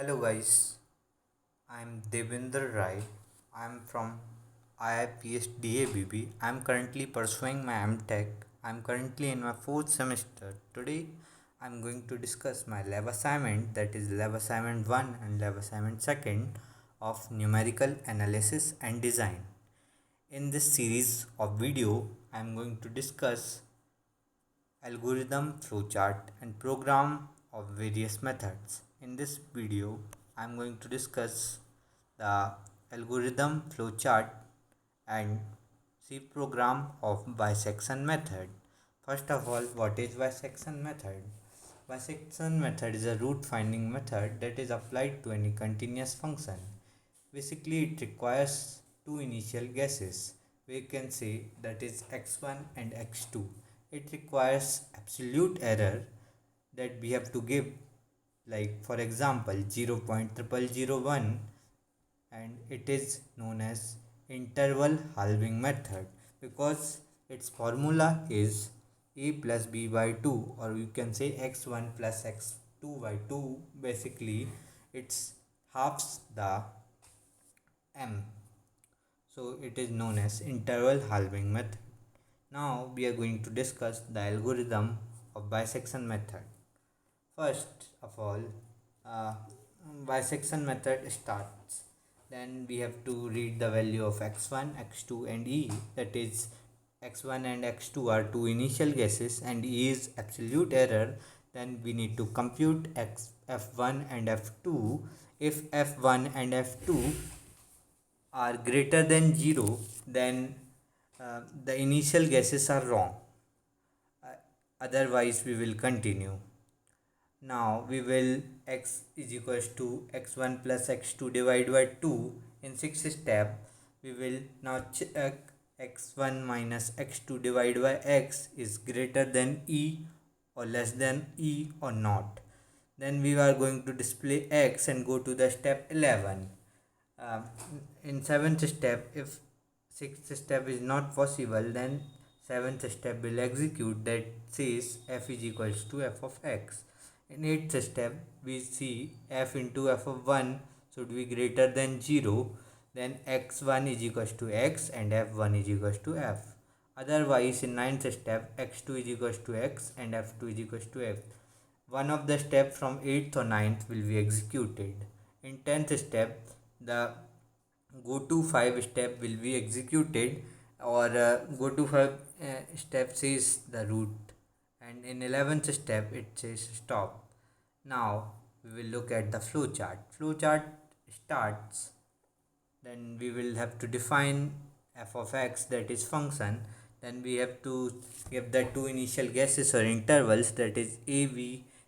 Hello guys, I'm Devendra Rai. I'm from IIPS DABB. I'm currently pursuing my MTech. I'm currently in my fourth semester. Today I'm going to discuss my lab assignment, that is lab assignment 1 and lab assignment 2 of numerical analysis and design. In this series of video, I'm going to discuss algorithm, flowchart, and program of various methods. In this video, I am going to discuss the algorithm, flowchart, and C program of bisection method. First of all, what is bisection method? Bisection method is a root finding method that is applied to any continuous function. Basically, it requires two initial guesses. We can say that is x1 and x2. It requires absolute error that we have to give, like for example 0.0001, and it is known as interval halving method because its formula is a plus b by 2, or you can say x1 plus x2 by 2. Basically, it's halves the m, so it is known as interval halving method. Now we are going to discuss the algorithm of bisection method. First of all, uh, bisection method starts. Then we have to read the value of x1, x2 and e, that is x1 and x2 are two initial guesses and e is absolute error. Then we need to compute f1 and f2. If f1 and f2 are greater than 0, then the initial guesses are wrong. Uh, Otherwise, we will continue. Now we will x is equals to x1 plus x2 divided by 2. In sixth step, we will now check x1 minus x2 divided by x is greater than e or less than e or not. Then we are going to display x and go to the step 11. Um, in seventh step, if sixth step is not possible, then seventh step will execute, that says f is equals to f of x. In eighth step, we see f into f of 1 should be greater than 0, then x1 is equals to x and f1 is equals to f. Otherwise, in ninth step, x2 is equals to x and f2 is equals to f. One of the steps from 8th or ninth will be executed. In 10th step, the go to 5 step will be executed, or go to 5 step says the root, and in 11th step it says stop. Now we will look at the flowchart. Flowchart starts, then we will have to define f of x, that is function. Then we have to give the two initial guesses or intervals, that is av,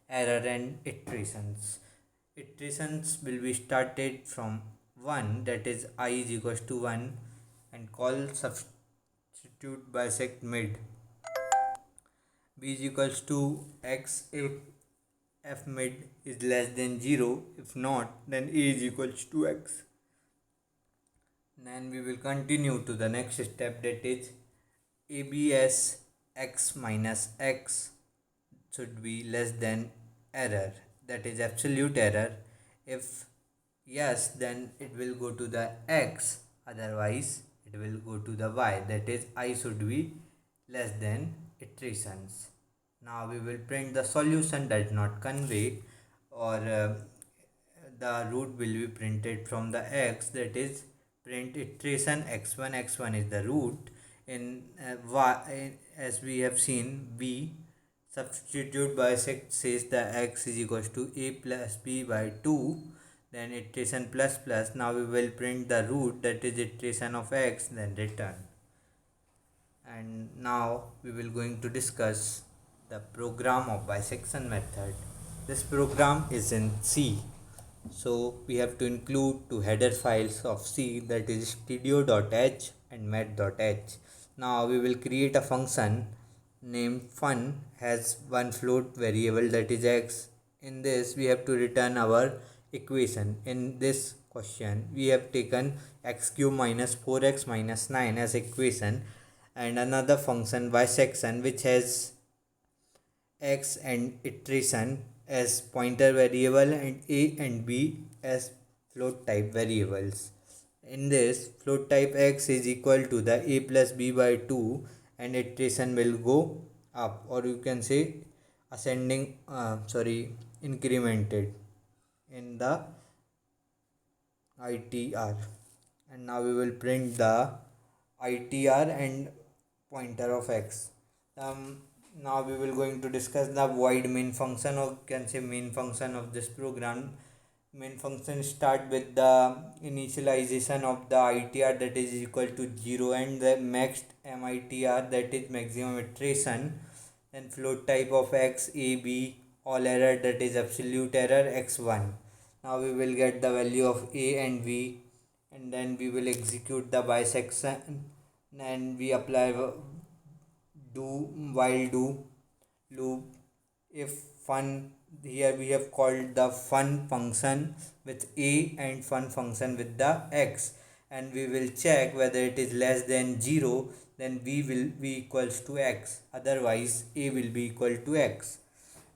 error and iterations. Iterations will be started from 1, that is I is equals to 1, and call substitute bisect mid. B is equals to x if f mid is less than 0. If not, then A is equals to x. Then we will continue to the next step, that is abs x minus x should be less than error, that is absolute error. If yes, then it will go to the x, otherwise it will go to the y, that is I should be less than iterations. Now we will print the solution that not convey, or the root will be printed from the x, that is print iteration x1 is the root. In y, as we have seen, b substitute bisect says the x is equals to a plus b by 2, then iteration plus plus. Now we will print the root, that is iteration of x, then return. And now we will going to discuss the program of bisection method. This program is in C, so we have to include two header files of C, that is studio.h and math.h. Now we will create a function named fun, has one float variable, that is x. In this we have to return our equation. In this question we have taken x cube minus 4x minus 9 as equation, and another function bisection which has x and iteration as pointer variable and a and b as float type variables. In this, float type x is equal to the a plus b by 2, and iteration will go up, or you can say ascending, incremented in the ITR. And now we will print the ITR and pointer of x. Now we will going to discuss the void main function, or can say main function of this program. Main function start with the initialization of the ITR, that is equal to 0, and the max MITR, that is maximum iteration. Then float type of x, a, b, all error, that is absolute error x1. Now we will get the value of a and b, and then we will execute the bisection, and we apply do while do loop. If fun, here we have called the fun function with a and fun function with the x, and we will check whether it is less than 0, then b will be equals to x, otherwise a will be equal to x.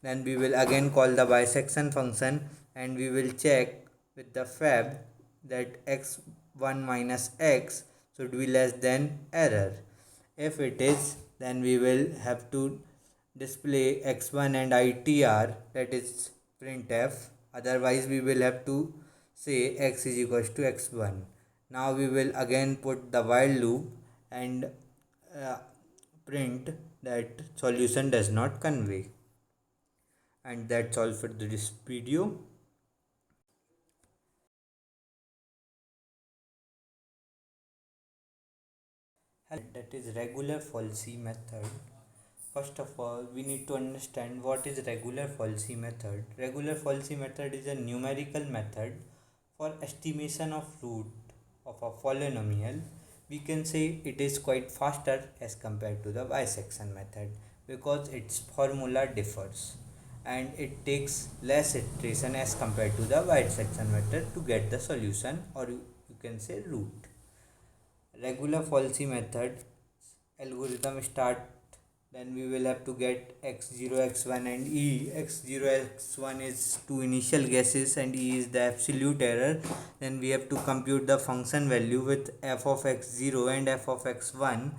Then we will again call the bisection function, and we will check with the fab that x1 minus x should be less than error. If it is, then we will have to display x1 and ITR, that is printf, otherwise we will have to say x is equals to x1. Now we will again put the while loop and uh, print that solution does not convey. And that's all for this video. That is regular falsy method. First of all, we need to understand what is regular falsy method. Regular falsy method is a numerical method for estimation of root of a polynomial. We can say it is quite faster as compared to the bisection method because its formula differs, and it takes less iteration as compared to the bisection method to get the solution, or you can say root. Regular falsy method algorithm start, then we will have to get x0 x1 and e. X0 x1 is two initial guesses and e is the absolute error. Then we have to compute the function value with f of x0 and f of x1.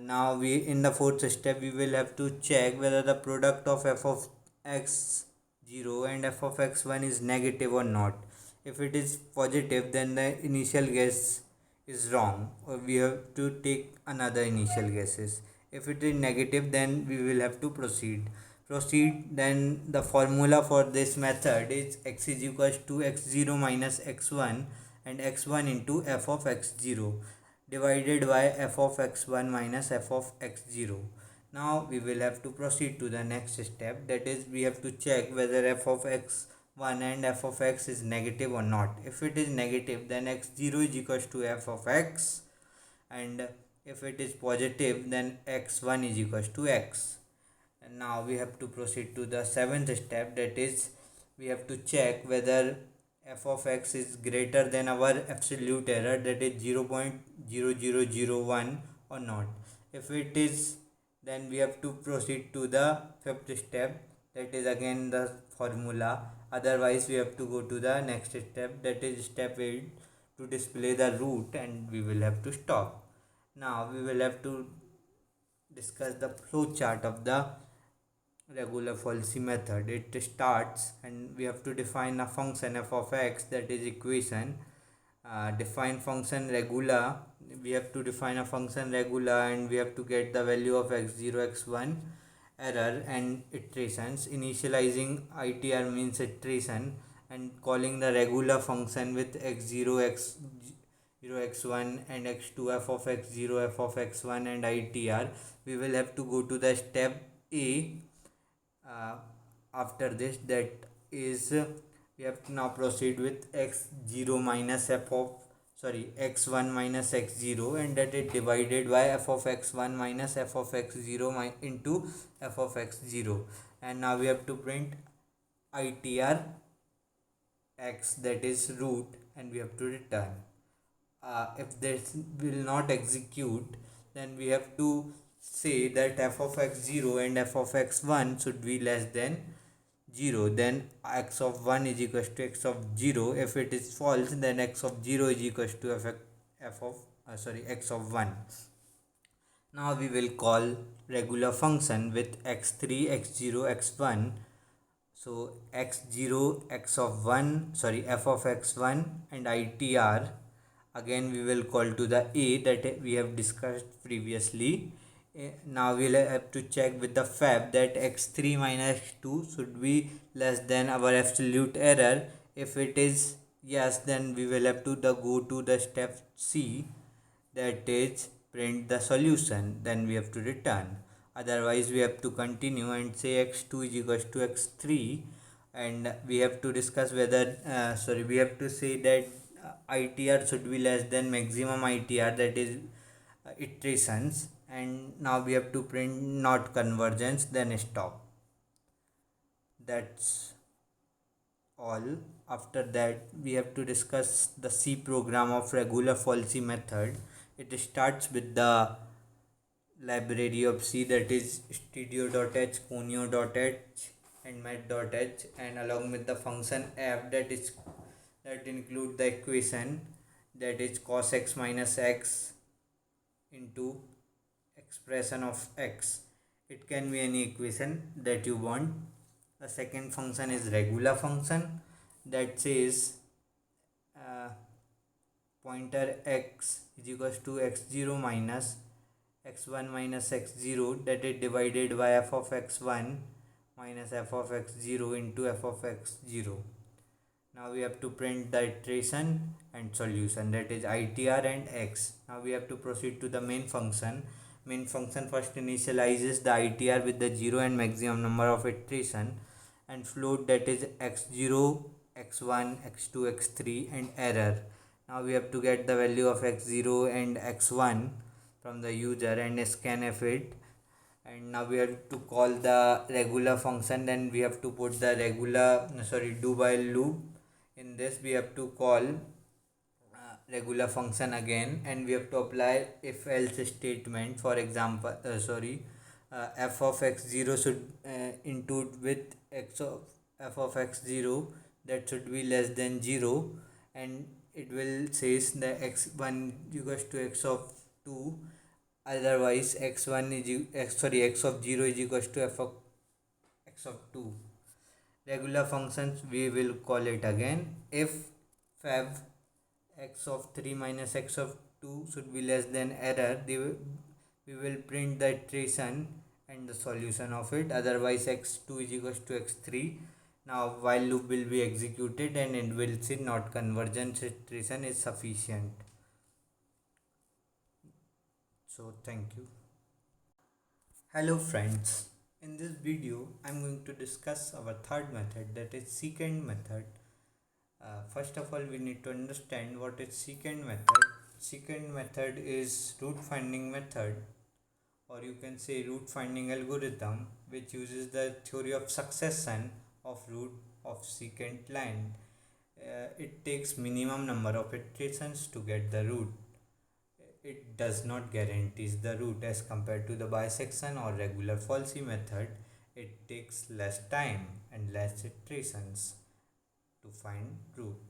Now we, in the fourth step, we will have to check whether the product of f of x0 and f of x1 is negative or not. If it is positive, then the initial guess is wrong, or we have to take another initial guesses. If it is negative, then we will have to proceed. Then the formula for this method is x is equals to x0 minus x1 and x1 into f of x0 divided by f of x1 minus f of x0. Now we will have to proceed to the next step, that is we have to check whether f of x1 and f of x is negative or not. If it is negative, then x0 is equals to f of x, and if it is positive, then x1 is equals to x. And now we have to proceed to the seventh step, that is we have to check whether f of x is greater than our absolute error, that is 0.0001 or not. If it is, then we have to proceed to the fifth step, that is again the formula, otherwise we have to go to the next step, that is step 8, to display the root, and we will have to stop. Now we will have to discuss the flow chart of the regular falsy method. It starts, and we have to define a function f of x, that is equation. Define function regular, we have to define a function regular, and we have to get the value of x0 x1, error and iterations. Initializing ITR means iteration, and calling the regular function with x0 x0 x1 and x2 f of x0 f of x1 and ITR. We will have to go to the step A. After this, that is we have to now proceed with x0 minus f of x1 minus x0, and that is divided by f of x1 minus f of x0 into f of x0. And now we have to print ITR x, that is root, and we have to return. If this will not execute, then we have to say that f of x0 and f of x1 should be less than 0, then x of 1 is equals to x of 0. If it is false, then x of 0 is equals to f of x of 1. Now we will call regular function with x3, x0, x1. So x0, x of 1, f of x1 and itr. Again we will call to the a that we have discussed previously. Now we'll have to check with the fab that x3 minus x2 should be less than our absolute error. If it is yes, then we will have to go to the step C, that is print the solution, then we have to return. Otherwise we have to continue and say x2 is equals to x3, and we have to discuss whether we have to say that itr should be less than maximum itr, that is iterations, and now we have to print not convergence, then stop. That's all. After that we have to discuss the C program of regular falsy method. It starts with the library of C, that is studio.h, conio.h and math.h, and along with the function f, that include the equation, that is cos x minus x into expression of x. It can be any equation that you want. The second function is regular function, that says uh, pointer x is equals to x0 minus x1 minus x0, that is divided by f of x1 minus f of x0 into f of x0. Now we have to print the iteration and solution, that is itr and x. Now we have to proceed to the main function. Main function first initializes the itr with the 0 and maximum number of iteration, and float, that is x0, x1, x2, x3 and error. Now we have to get the value of x0 and x1 from the user and scanf it. And now we have to call the regular function, then we have to put the do while loop. In this we have to call regular function again, and we have to apply if else statement. For example, f of x0 should include with x of f of x0, that should be less than 0, and it will says the x1 equals to x of 2. Otherwise x1 is x of 0 is equals to f of x of 2. Regular functions we will call it again. If fab x of 3 minus x of 2 should be less than error, we will print the iteration and the solution of it. Otherwise x2 is equals to x3. Now while loop will be executed and it will say not convergence iteration is sufficient. So thank you. Hello friends. In this video I am going to discuss our third method, that is secant method. First of all, we need to understand what is secant method. Secant method is root finding method, or you can say root finding algorithm, which uses the theory of succession of root of secant line. It takes minimum number of iterations to get the root. It does not guarantees the root as compared to the bisection or regular falsy method. It takes less time and less iterations to find root.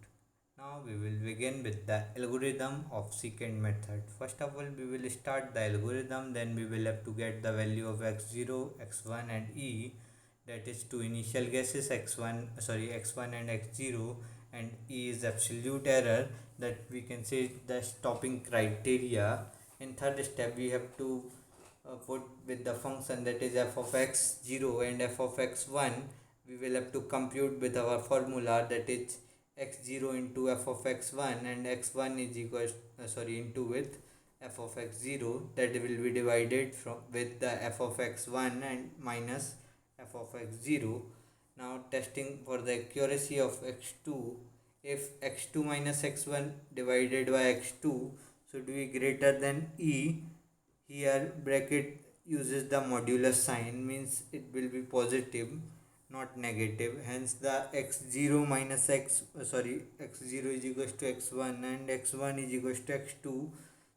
Now we will begin with the algorithm of secant method. First of all, we will start the algorithm, then we will have to get the value of x0, x1 and e, that is two initial guesses x1 and x0, and e is absolute error, that we can say the stopping criteria. In third step we have to put with the function, that is f of x0 and f of x1. We will have to compute with our formula, that is x0 into f of x1 and x1 is equals into with f of x0, that will be divided from with the f of x1 and minus f of x0. Now testing for the accuracy of x2, if x2 minus x1 divided by x2 should be greater than e, here bracket uses the modulus sign, means it will be positive not negative, hence the x0 minus x0 is equals to x1 and x1 is equals to x2.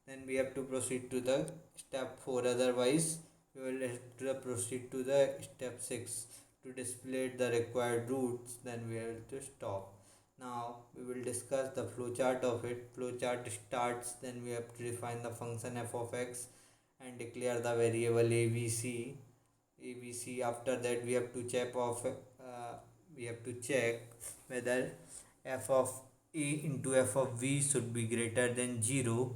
Then we have to proceed to the step 4, otherwise we will have to proceed to the step 6. to display the required roots, then we have to stop. Now we will discuss the flowchart of it. Flowchart starts, then we have to define the function f of x and declare the variable ABC. After that we have to check whether f of a into f of v should be greater than 0.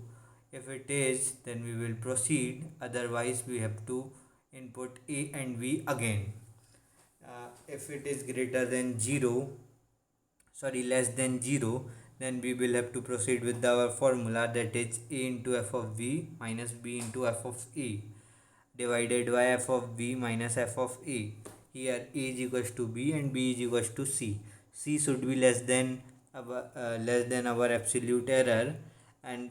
If it is, then we will proceed, otherwise we have to input a and v again. If it is greater than 0, less than 0, then we will have to proceed with our formula, that is a into f of v minus b into f of a divided by f of v minus f of a. Here a is equals to b and b is equals to c. C should be less than our absolute error, and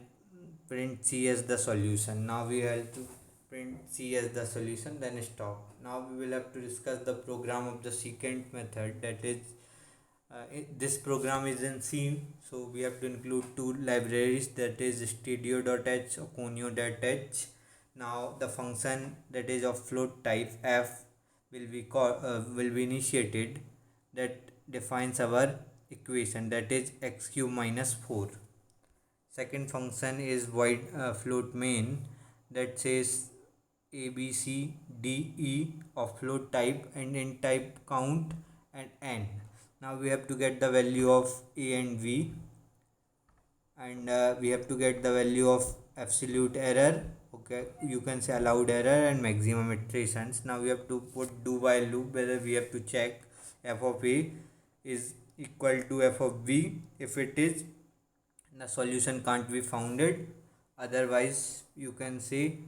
print c as the solution. Now we have to print c as the solution, then stop. Now we will have to discuss the program of the secant method, that is this program is in C, so we have to include two libraries, that is stereo.h or conio.h. Now the function that is of float type f will be initiated, that defines our equation, that is x cube minus 4. Second function is void float main, that says a b c d e of float type and int type count and n. Now we have to get the value of a and v, and we have to get the value of absolute error, okay, you can say allowed error, and maximum iterations. Now we have to put do while loop, whether we have to check f of a is equal to f of v. If it is, the solution can't be founded, otherwise you can say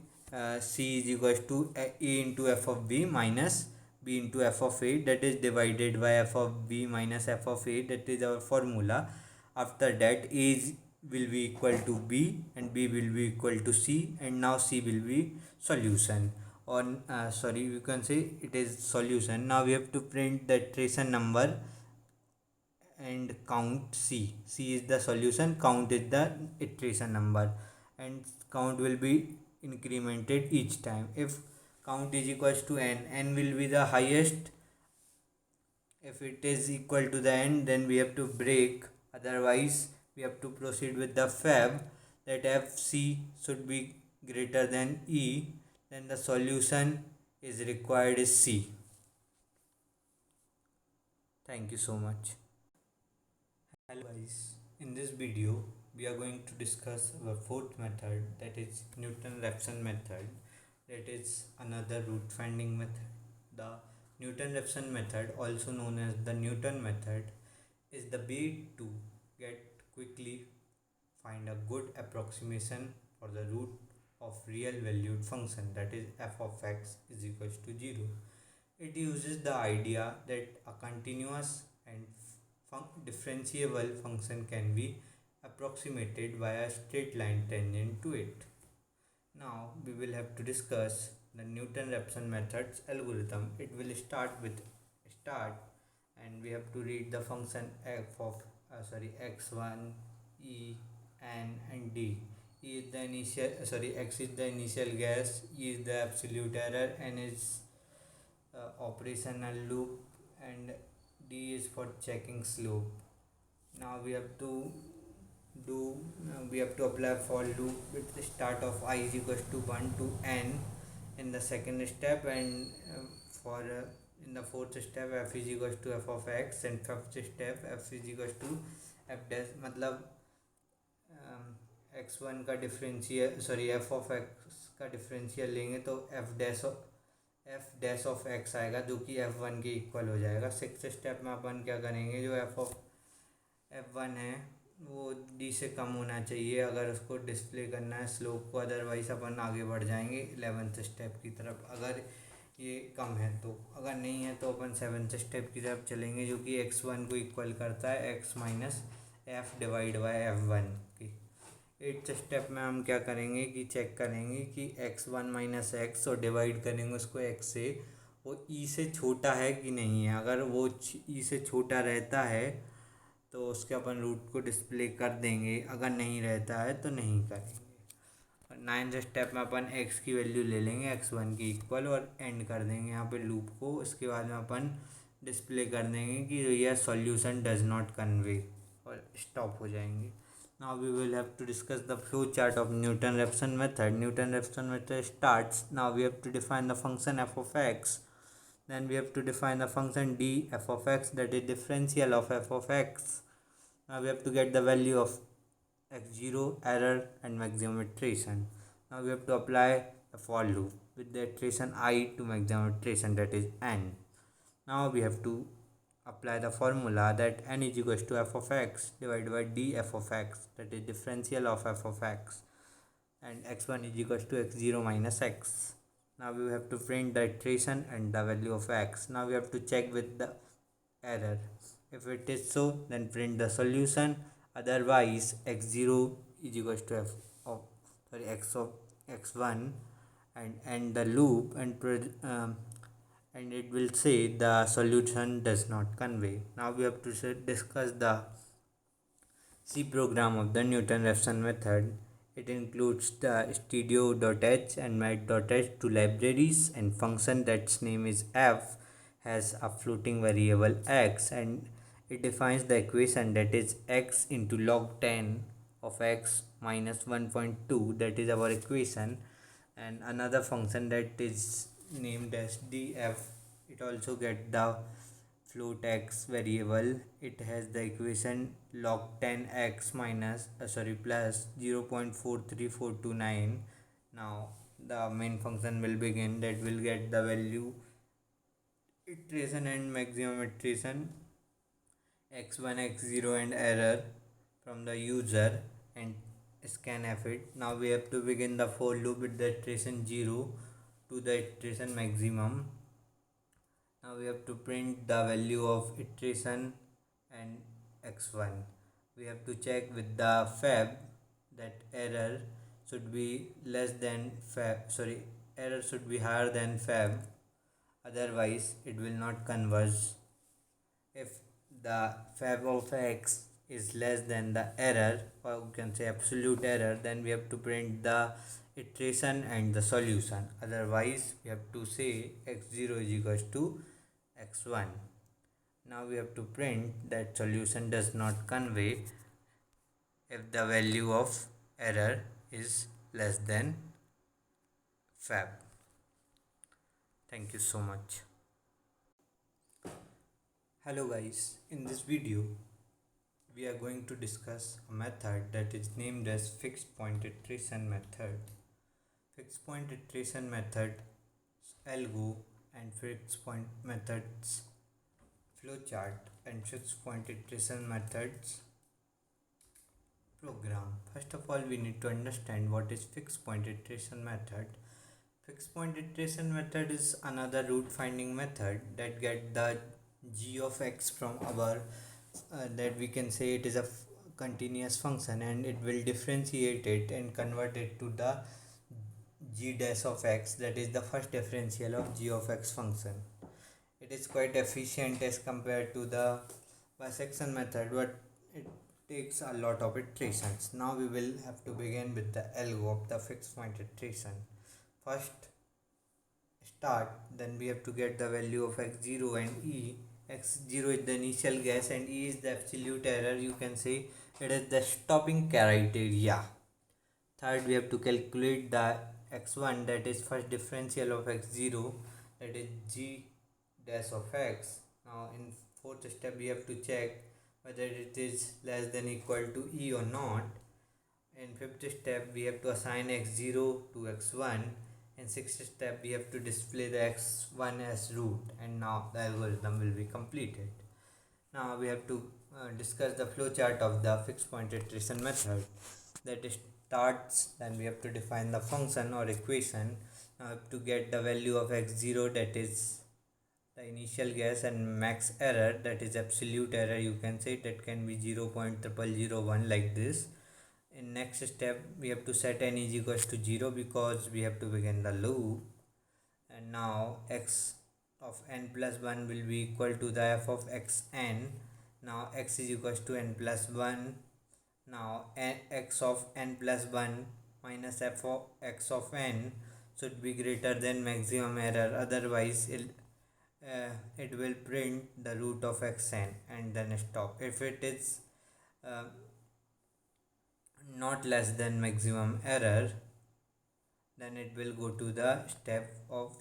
c is equals to a into f of v minus b into f of a, that is divided by f of v minus f of a, that is our formula. After that will be equal to b and b will be equal to c, and now c will be solution, or you can say it is solution. Now we have to print the iteration number and count c. C is the solution, count is the iteration number, and count will be incremented each time. If count is equals to n will be the highest. If it is equal to the n, then we have to break, otherwise we have to proceed with the fab, that fc should be greater than e, then the solution is required is c. Thank you so much. Hello guys, in this video we are going to discuss our fourth method, that is Newton-Raphson method, that is another root finding method. The Newton-Raphson method, also known as the Newton method, is the way to get quickly find a good approximation for the root of real valued function, that is f of x is equals to 0. It uses the idea that a continuous and differentiable function can be approximated by a straight line tangent to it. Now we will have to discuss the Newton-Raphson method's algorithm. It will start with start, and we have to read the function f of x1, e, n and d. E is the initial x is the initial guess, e is the absolute error, n is operational loop, and d is for checking slope. Now we have to apply for loop with the start of I is equals to 1 to n in the second step, and for in the fourth step f is equals to f of x, and fifth step f is equals to f dash, मतलब x1 का differential f of x का differential लेंगे तो f dash of x आएगा, जो कि f1 के equal हो जाएगा. सिक्स स्टेप में अपन क्या करेंगे, जो f1 है वो d से कम होना चाहिए अगर उसको डिस्प्ले करना है स्लोप को, अदरवाइज अपन आगे बढ़ जाएंगे 11th स्टेप की तरफ, अगर ये कम है तो. अगर नहीं है तो अपन 7th स्टेप की तरफ चलेंगे, जो कि x1 को इक्वल करता है x minus f divide by f1 की. 8th स्टेप में हम क्या करेंगे कि चेक करेंगे कि x1 माइनस एक्स और डिवाइड करेंगे उसको x से, वो e से छोटा है कि नहीं है. अगर वो e से छोटा रहता है तो उसके अपन रूट को डिस्प्ले कर देंगे, अगर नहीं रहता है तो नहीं करेंगे. 9th स्टेप में अपन x की वैल्यू ले लेंगे x1 की इक्वल और एंड कर देंगे यहाँ पे लूप को. उसके बाद में अपन डिस्प्ले कर देंगे कि यह सॉल्यूशन डज नॉट कन्वे और स्टॉप हो जाएंगे. Now we will have to discuss the flow chart of Newton-Raphson method. Newton-Raphson method starts. Now we have to define the function f of x. Then we have to define the function d f of x, that is differential of f of x. Now we have to get the value of x0, error and maximum iteration. Now we have to apply a for loop with the iteration I to maximum iteration, that is n. Now we have to apply the formula that n is equals to f of x divided by d f of x, that is differential of f of x, and x1 is equals to x0 minus x. Now we have to print the iteration and the value of x. Now we have to check with the error. If it is so, then print the solution. Otherwise, x0 is equals to f of x of x1, and end the loop, and it will say the solution does not convey. Now we have to discuss the C program of the Newton-Raphson method. It includes the studio.h and mat.h, two libraries, and function that's name is f has a floating variable x, and it defines the equation that is x into log 10 of x minus 1.2, that is our equation, and another function that is named as df. It also get the float x variable. It has the equation log 10x minus plus 0.43429. Now the main function will begin, that will get the value, iteration and maximum iteration, x1 x0 and error from the user, and scanf it. Now we have to begin the for loop with the iteration 0 to the iteration maximum. Now we have to print the value of iteration and x1. We have to check with the fab that error should be less than error should be higher than fab, otherwise it will not converge. If the fab of x is less than the error, or we can say absolute error, then we have to print the iteration and the solution. Otherwise we have to say x0 is equals to x1. Now we have to print that solution does not convey if the value of error is less than fab. Thank you so much. Hello guys, in this video we are going to discuss a method that is named as fixed point iteration method. Fixed point iteration method, algo, and fixed point methods flowchart, and fixed point iteration methods program. First of all, we need to understand what is fixed point iteration method. Fixed point iteration method is another root finding method that get the g of x from our that we can say it is a continuous function, and it will differentiate it and convert it to the g dash of x, that is the first differential of g of x function. It is quite efficient as compared to the bisection method, but it takes a lot of iterations. Now we will have to begin with the algo of the fixed point iteration. First start, then we have to get the value of x0 and e. X0 is the initial guess and e is the absolute error. You can say it is the stopping criteria. Third, we have to calculate the x1, that is first differential of x0, that is g dash of x. Now in fourth step we have to check whether it is less than equal to e or not. In fifth step we have to assign x0 to x1. In sixth step we have to display the x1 as root, and now the algorithm will be completed. Now we have to discuss the flowchart of the fixed point iteration method. That starts, then we have to define the function or equation. Now we have to get the value of x0, that is the initial guess, and max error, that is absolute error. You can say that can be 0.0001 like this. In next step we have to set n is equals to 0 because we have to begin the loop, and now x of n plus 1 will be equal to the f of xn. Now x is equals to n plus 1. Now x of n plus 1 minus f of x of n should be greater than maximum error, otherwise it will print the root of xn and then stop. If it is uh, not less than maximum error, then it will go to the step of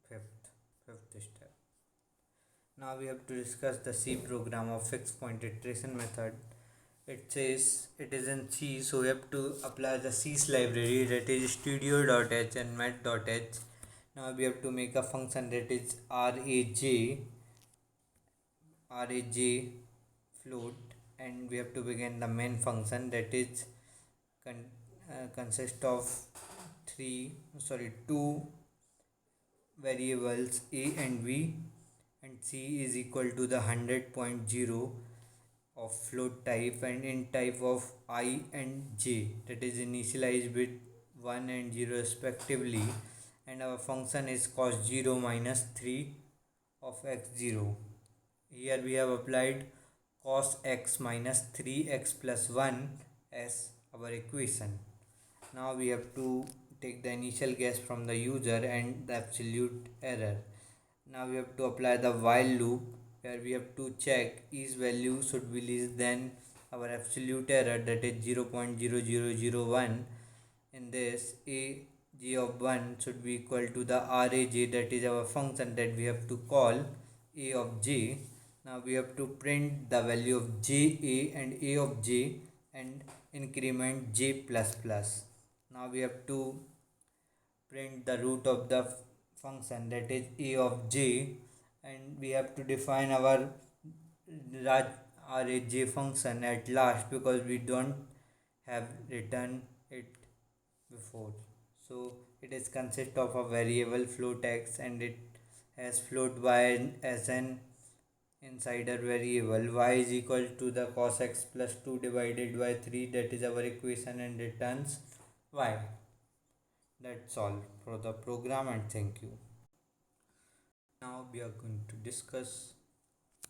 fifth step. Now we have to discuss the C program of fixed point iteration method. It says it is in C, so we have to apply the C's library, that is studio.h and math.h. Now we have to make a function that is raj float, and we have to begin the main function that is consist of two variables a and b, and c is equal to the 100.0 of float type and int type of I and j, that is initialized with 1 and 0 respectively, and our function is cos 0 minus 3 of x0. Here we have applied cos x minus 3x plus 1 as our equation. Now we have to take the initial guess from the user and the absolute error. Now we have to apply the while loop, where we have to check each value should be less than our absolute error, that is 0.0001. In this, a j of 1 should be equal to the raj, that is our function that we have to call a of j. Now we have to print the value of ja and a of j and increment j plus plus. Now we have to print the root of the function, that is a of j, and we have to define our raj function at last because we don't have written it before. So it is consist of a variable float x, and it has float y as an insider variable. Y is equal to the cos x plus 2 divided by 3, that is our equation, and returns y. That's all for the program, and thank you. Now we are going to discuss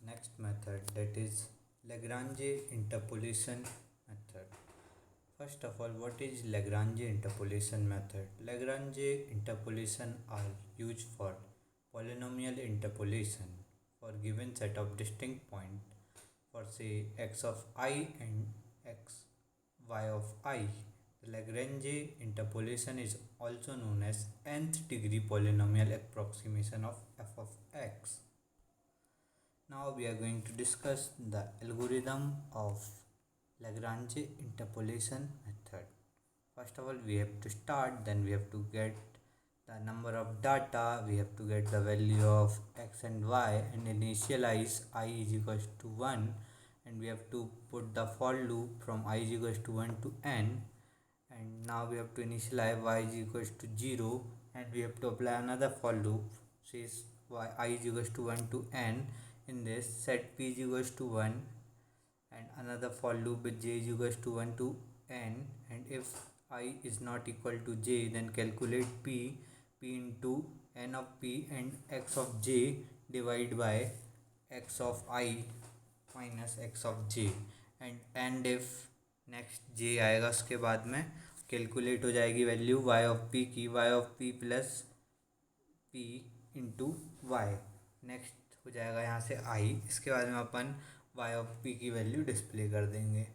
next method, that is Lagrange interpolation method. First of all, what is Lagrange interpolation method? Lagrange interpolation are used for polynomial interpolation for given set of distinct points, for say x of I and x y of I. The Lagrange interpolation is also known as nth degree polynomial approximation of f of x. Now we are going to discuss the algorithm of Lagrange interpolation method. First of all, we have to start, then we have to get the number of data, we have to get the value of x and y, and initialize I is equals to 1, and we have to put the for loop from I is equals to 1 to n, and now we have to initialize y is equals to 0, and we have to apply another for loop says I is equals to 1 to n. In this, set p is equals to 1, and another for loop with j is equals to 1 to n, and if I is not equal to j, then calculate p into n of p and x of j divided by x of I minus x of j, and if next j आएगा उसके बाद में calculate हो जाएगी value y of p plus p into y. Next हो जाएगा यहाँ से i, इसके बाद में अपन y ऑफ p की वैल्यू डिस्प्ले कर देंगे.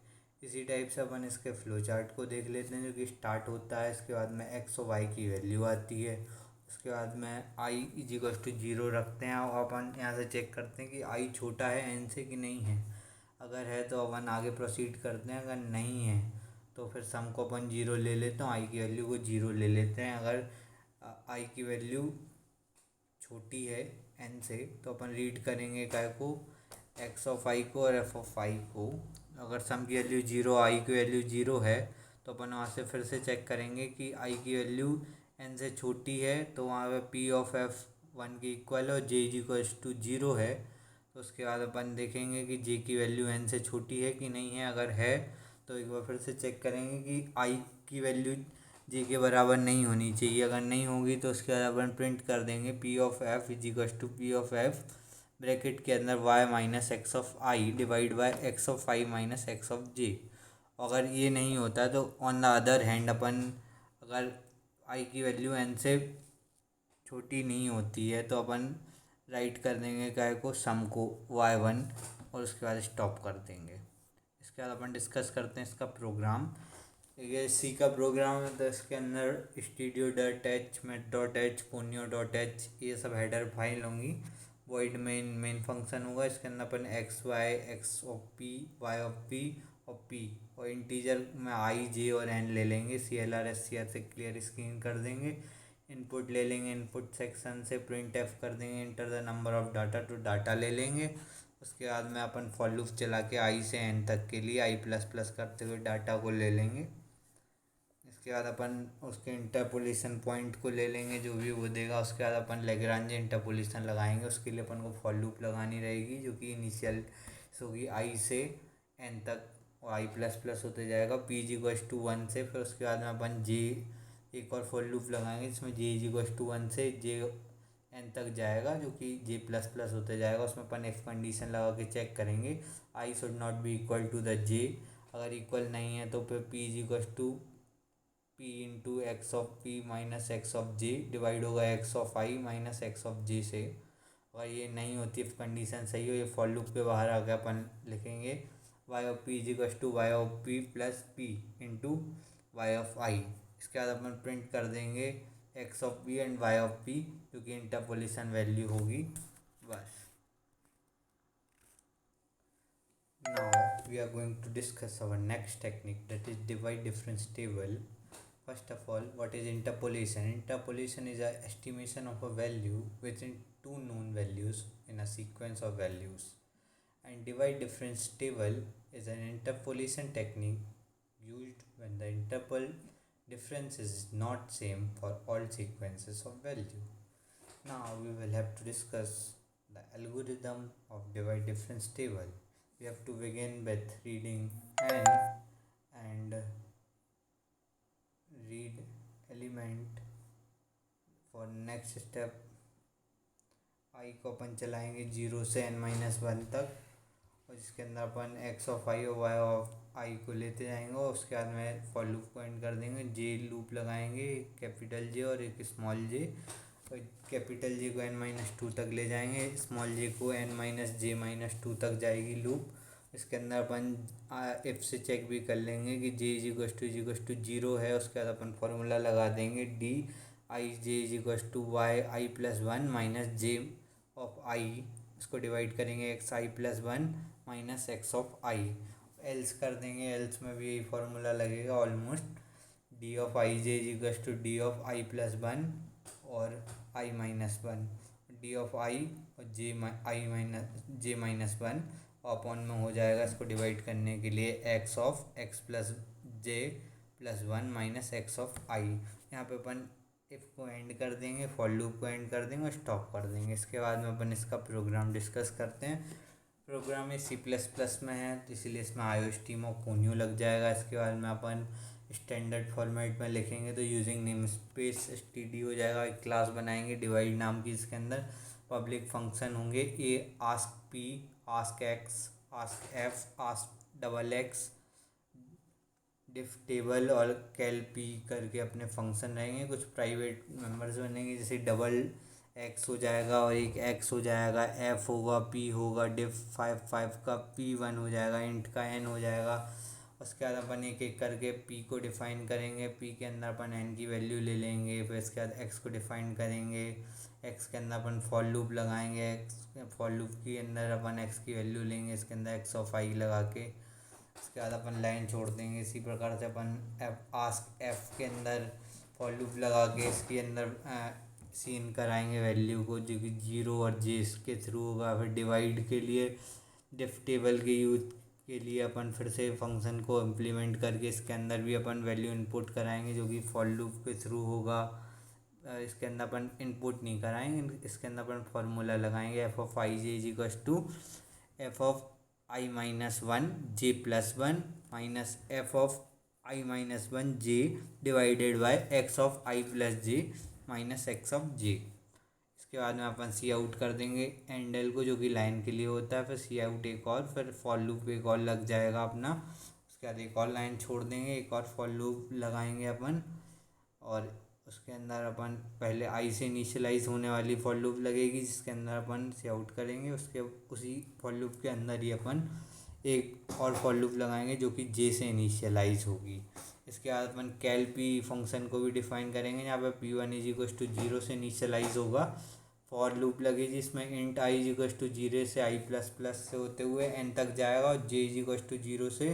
इसी टाइप से अपन इसके फ्लो चार्ट को देख लेते हैं, जो कि स्टार्ट होता है, इसके बाद में x और y की वैल्यू आती है, उसके बाद में i इज इक्वल टू 0 रखते हैं और अपन यहाँ से चेक करते हैं कि i छोटा है n से कि नहीं है. अगर है तो अपन आगे प्रोसीड करते हैं, अगर नहीं है तो फिर सम को अपन 0 ले लेते हैं, i की वैल्यू को 0 ले लेते हैं. अगर i की वैल्यू छोटी है n से तो अपन रीड करेंगे काय को, x ऑफ i को और f ऑफ i को. अगर सम की वैल्यू 0, i की वैल्यू 0 है तो अपन वहाँ से फिर से चेक करेंगे कि i की वैल्यू n से छोटी है तो वहाँ पे p ऑफ f 1 के इक्वल और j इज इक्वल्स टू 0 है. तो उसके बाद अपन देखेंगे कि j की वैल्यू n से छोटी है कि नहीं है. अगर है तो एक बार फिर से चेक करेंगे कि i की वैल्यू j के बराबर नहीं होनी चाहिए. अगर नहीं होगी तो उसके बाद अपन प्रिंट कर देंगे p of f is equals to p of f bracket के अंदर y minus x of i divide by x of i minus x of j. अगर ये नहीं होता तो ऑन द अदर हैंड अपन अगर i की वैल्यू n से छोटी नहीं होती है तो अपन राइट कर देंगे क्या को सम को y1 और उसके बाद स्टॉप कर देंगे। इसके बाद अपन डिस्कस करते हैं इसका प्रोग्राम। ये सी का प्रोग्राम है तो इसके अंदर studio dot h math dot h पोनियो डॉट एच ये सब हेडर फाइल होंगी। वॉइड मेन फंक्शन होगा, इसके अंदर अपन x y x of p y of p और पी और इंटीजर में आई जे और एन ले लेंगे। C l r s c r से क्लियर स्क्रीन कर देंगे। इनपुट ले लेंगे, इनपुट सेक्शन से प्रिंट एफ कर देंगे, enter the number of data तो डाटा ले लेंगे। उसके बाद में अपन फॉर लूप चला के आई से एन तक के लिए आई प्लस प्लस करते हुए डाटा को ले लेंगे। इसके बाद अपन उसके इंटरपोलेशन पॉइंट को ले लेंगे जो भी वो देगा। उसके बाद अपन लेग्रांज इंटरपोलेशन लगाएंगे, उसके लिए अपन को फॉर लूप लगानी रहेगी जो कि इनिशियल होगी आई से एन तक और आई प्लस प्लस होते जाएगा P ji goes to one से। फिर उसके बाद में अपन जे एक और फॉर लूप लगाएंगे जिसमें जे जी गोस टू वन से जे एन तक जाएगा जो कि जे प्लस प्लस होते जाएगा। उसमें अपन इफ कंडीशन लगा के चेक करेंगे i should not be equal to the j. अगर इक्वल नहीं है तो फिर p ji goes to p into x of p minus x of j divide होगा x of i minus x of j से। अगर ये नहीं होती इफ कंडीशन सही हो, ये फॉर लूप के बाहर आ गया, अपन लिखेंगे y of p is equal to y of p plus p into y of i. इसके बाद अपन प्रिंट कर देंगे x of p and y of p जो कि इंटरपोलेशन वैल्यू होगी बस। Now we are going to discuss our next technique, that is divide difference table. First of all, what is interpolation? Interpolation is a estimation of a value within two known values in a sequence of values. And divide difference table is an interpolation technique used when the interpol difference is not same for all sequences of value. Now we will have to discuss the algorithm of divide difference table. We have to begin with reading n and read element. For next step i को अपन चलाएंगे 0 से n minus one तक और जिसके अंदर अपन x of i और y of आई को लेते जाएंगे और उसके बाद में फॉर लूप को एंड कर देंगे। जे लूप लगाएंगे, कैपिटल जे और एक स्मॉल जे, और कैपिटल जे को n माइनस टू तक ले जाएंगे, स्मॉल जे को n minus j minus two तक जाएगी लूप। इसके अंदर अपन इफ से चेक भी कर लेंगे कि जे इज टू जीरो है। उसके बाद अपन फॉर्मूला लगा देंगे d i j is to y i plus one minus j of i. इसको डिवाइड करेंगे x i plus one minus x of i. Else कर देंगे, एल्स में भी यही फार्मूला लगेगा almost d of I j is to d of I plus one और i minus one, d of i और i minus j minus one upon में हो जाएगा। इसको डिवाइड करने के लिए x of x plus j plus one minus x of i. यहाँ पे अपन इफ को एंड कर देंगे, फॉर लूप को एंड कर देंगे और स्टॉप कर देंगे। इसके बाद में अपन इसका प्रोग्राम डिस्कस करते हैं। प्रोग्राम ये सी प्लस प्लस में है तो इसीलिए इसमें आयो स्टीम और कोनियो लग जाएगा। इसके बाद में अपन स्टैंडर्ड फॉर्मेट में लिखेंगे तो यूजिंग नेम स्पेस std हो जाएगा। एक क्लास बनाएंगे डिवाइड नाम की, इसके अंदर पब्लिक फंक्शन होंगे a ask p ask x ask f ask double x diff table और कैल पी करके अपने फंक्शन रहेंगे। कुछ प्राइवेट मेंबर्स बनेंगे जैसे डबल एक्स हो जाएगा और एक एक्स हो जाएगा, एफ होगा, पी होगा, डिफ फाइव का पी वन हो जाएगा, इंट का एन हो जाएगा। उसके बाद अपन एक एक करके पी को डिफ़ाइन करेंगे। पी के अंदर अपन एन की वैल्यू ले लेंगे। फिर इसके बाद एक्स को डिफ़ाइन करेंगे। एक्स के अंदर अपन फॉर लूप लगाएंगे। एक्स फॉर लूप के अंदर अपन एक्स की वैल्यू लेंगे, इसके अंदर एक्स ऑफ आई लगा के उसके बाद अपन लाइन छोड़ देंगे। इसी प्रकार से अपन आस्क एफ के अंदर फॉर लूप लगा के इसके अंदर सीन कराएंगे वैल्यू को जो कि जीरो और जे के थ्रू होगा। फिर डिवाइड के लिए डिफ टेबल के यूज के लिए अपन फिर से फंक्शन को इम्प्लीमेंट करके इसके अंदर भी अपन वैल्यू इनपुट कराएंगे जो कि फॉर लूप के थ्रू होगा। इसके अंदर अपन इनपुट नहीं कराएंगे, इसके अंदर अपन फार्मूला लगाएंगे f of I j is equal to f of i minus one j plus one minus f of i minus one j divided by x of I plus j minus x of j. इसके बाद में अपन सी out कर देंगे एंडल को जो कि line के लिए होता है। फिर सी आउट एक और, फिर फॉर लूप एक और लग जाएगा अपना। उसके बाद एक और लाइन छोड़ देंगे, एक और फॉर लूप लगाएंगे अपन और उसके अंदर अपन पहले आई से इनिशियलाइज होने वाली फॉर लूप लगेगी, जिसके अंदर अपन से आउट करेंगे। उसके उसी फॉर लूप के अंदर ही अपन एक और फॉर लूप लगाएंगे जो कि जे से इनिशियलाइज होगी। इसके बाद अपन कैल पी फंक्शन को भी डिफाइन करेंगे, जहाँ पे P one is equal to zero से इनिशियलाइज होगा। फॉर लूप लगेगी जिसमें int I is equal to zero से आई प्लस प्लस से होते हुए एन तक जाएगा, और जे इज इक्वल टू जीरो से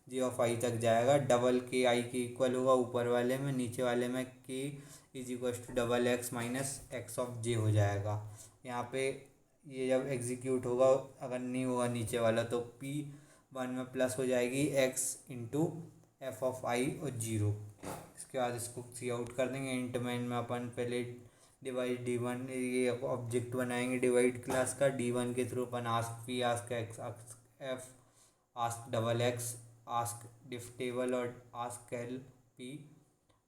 जे ऑफ आई तक जाएगा। डबल के आई के इक्वल होगा ऊपर वाले में, नीचे वाले में k is equal to double x minus x of j हो जाएगा। यहाँ पे ये जब एग्जीक्यूट होगा, अगर नहीं होगा नीचे वाला, तो पी वन में प्लस हो जाएगी x into F of i और जीरो। इसके बाद इसको सी आउट कर देंगे। इंट मेन में अपन पहले डिवाइड डी वन ये ऑब्जेक्ट बनाएंगे डिवाइड क्लास का। डी वन के थ्रू अपन ask p, ask x, ask f, ask double x, ask diff table और आस्क कैल पी,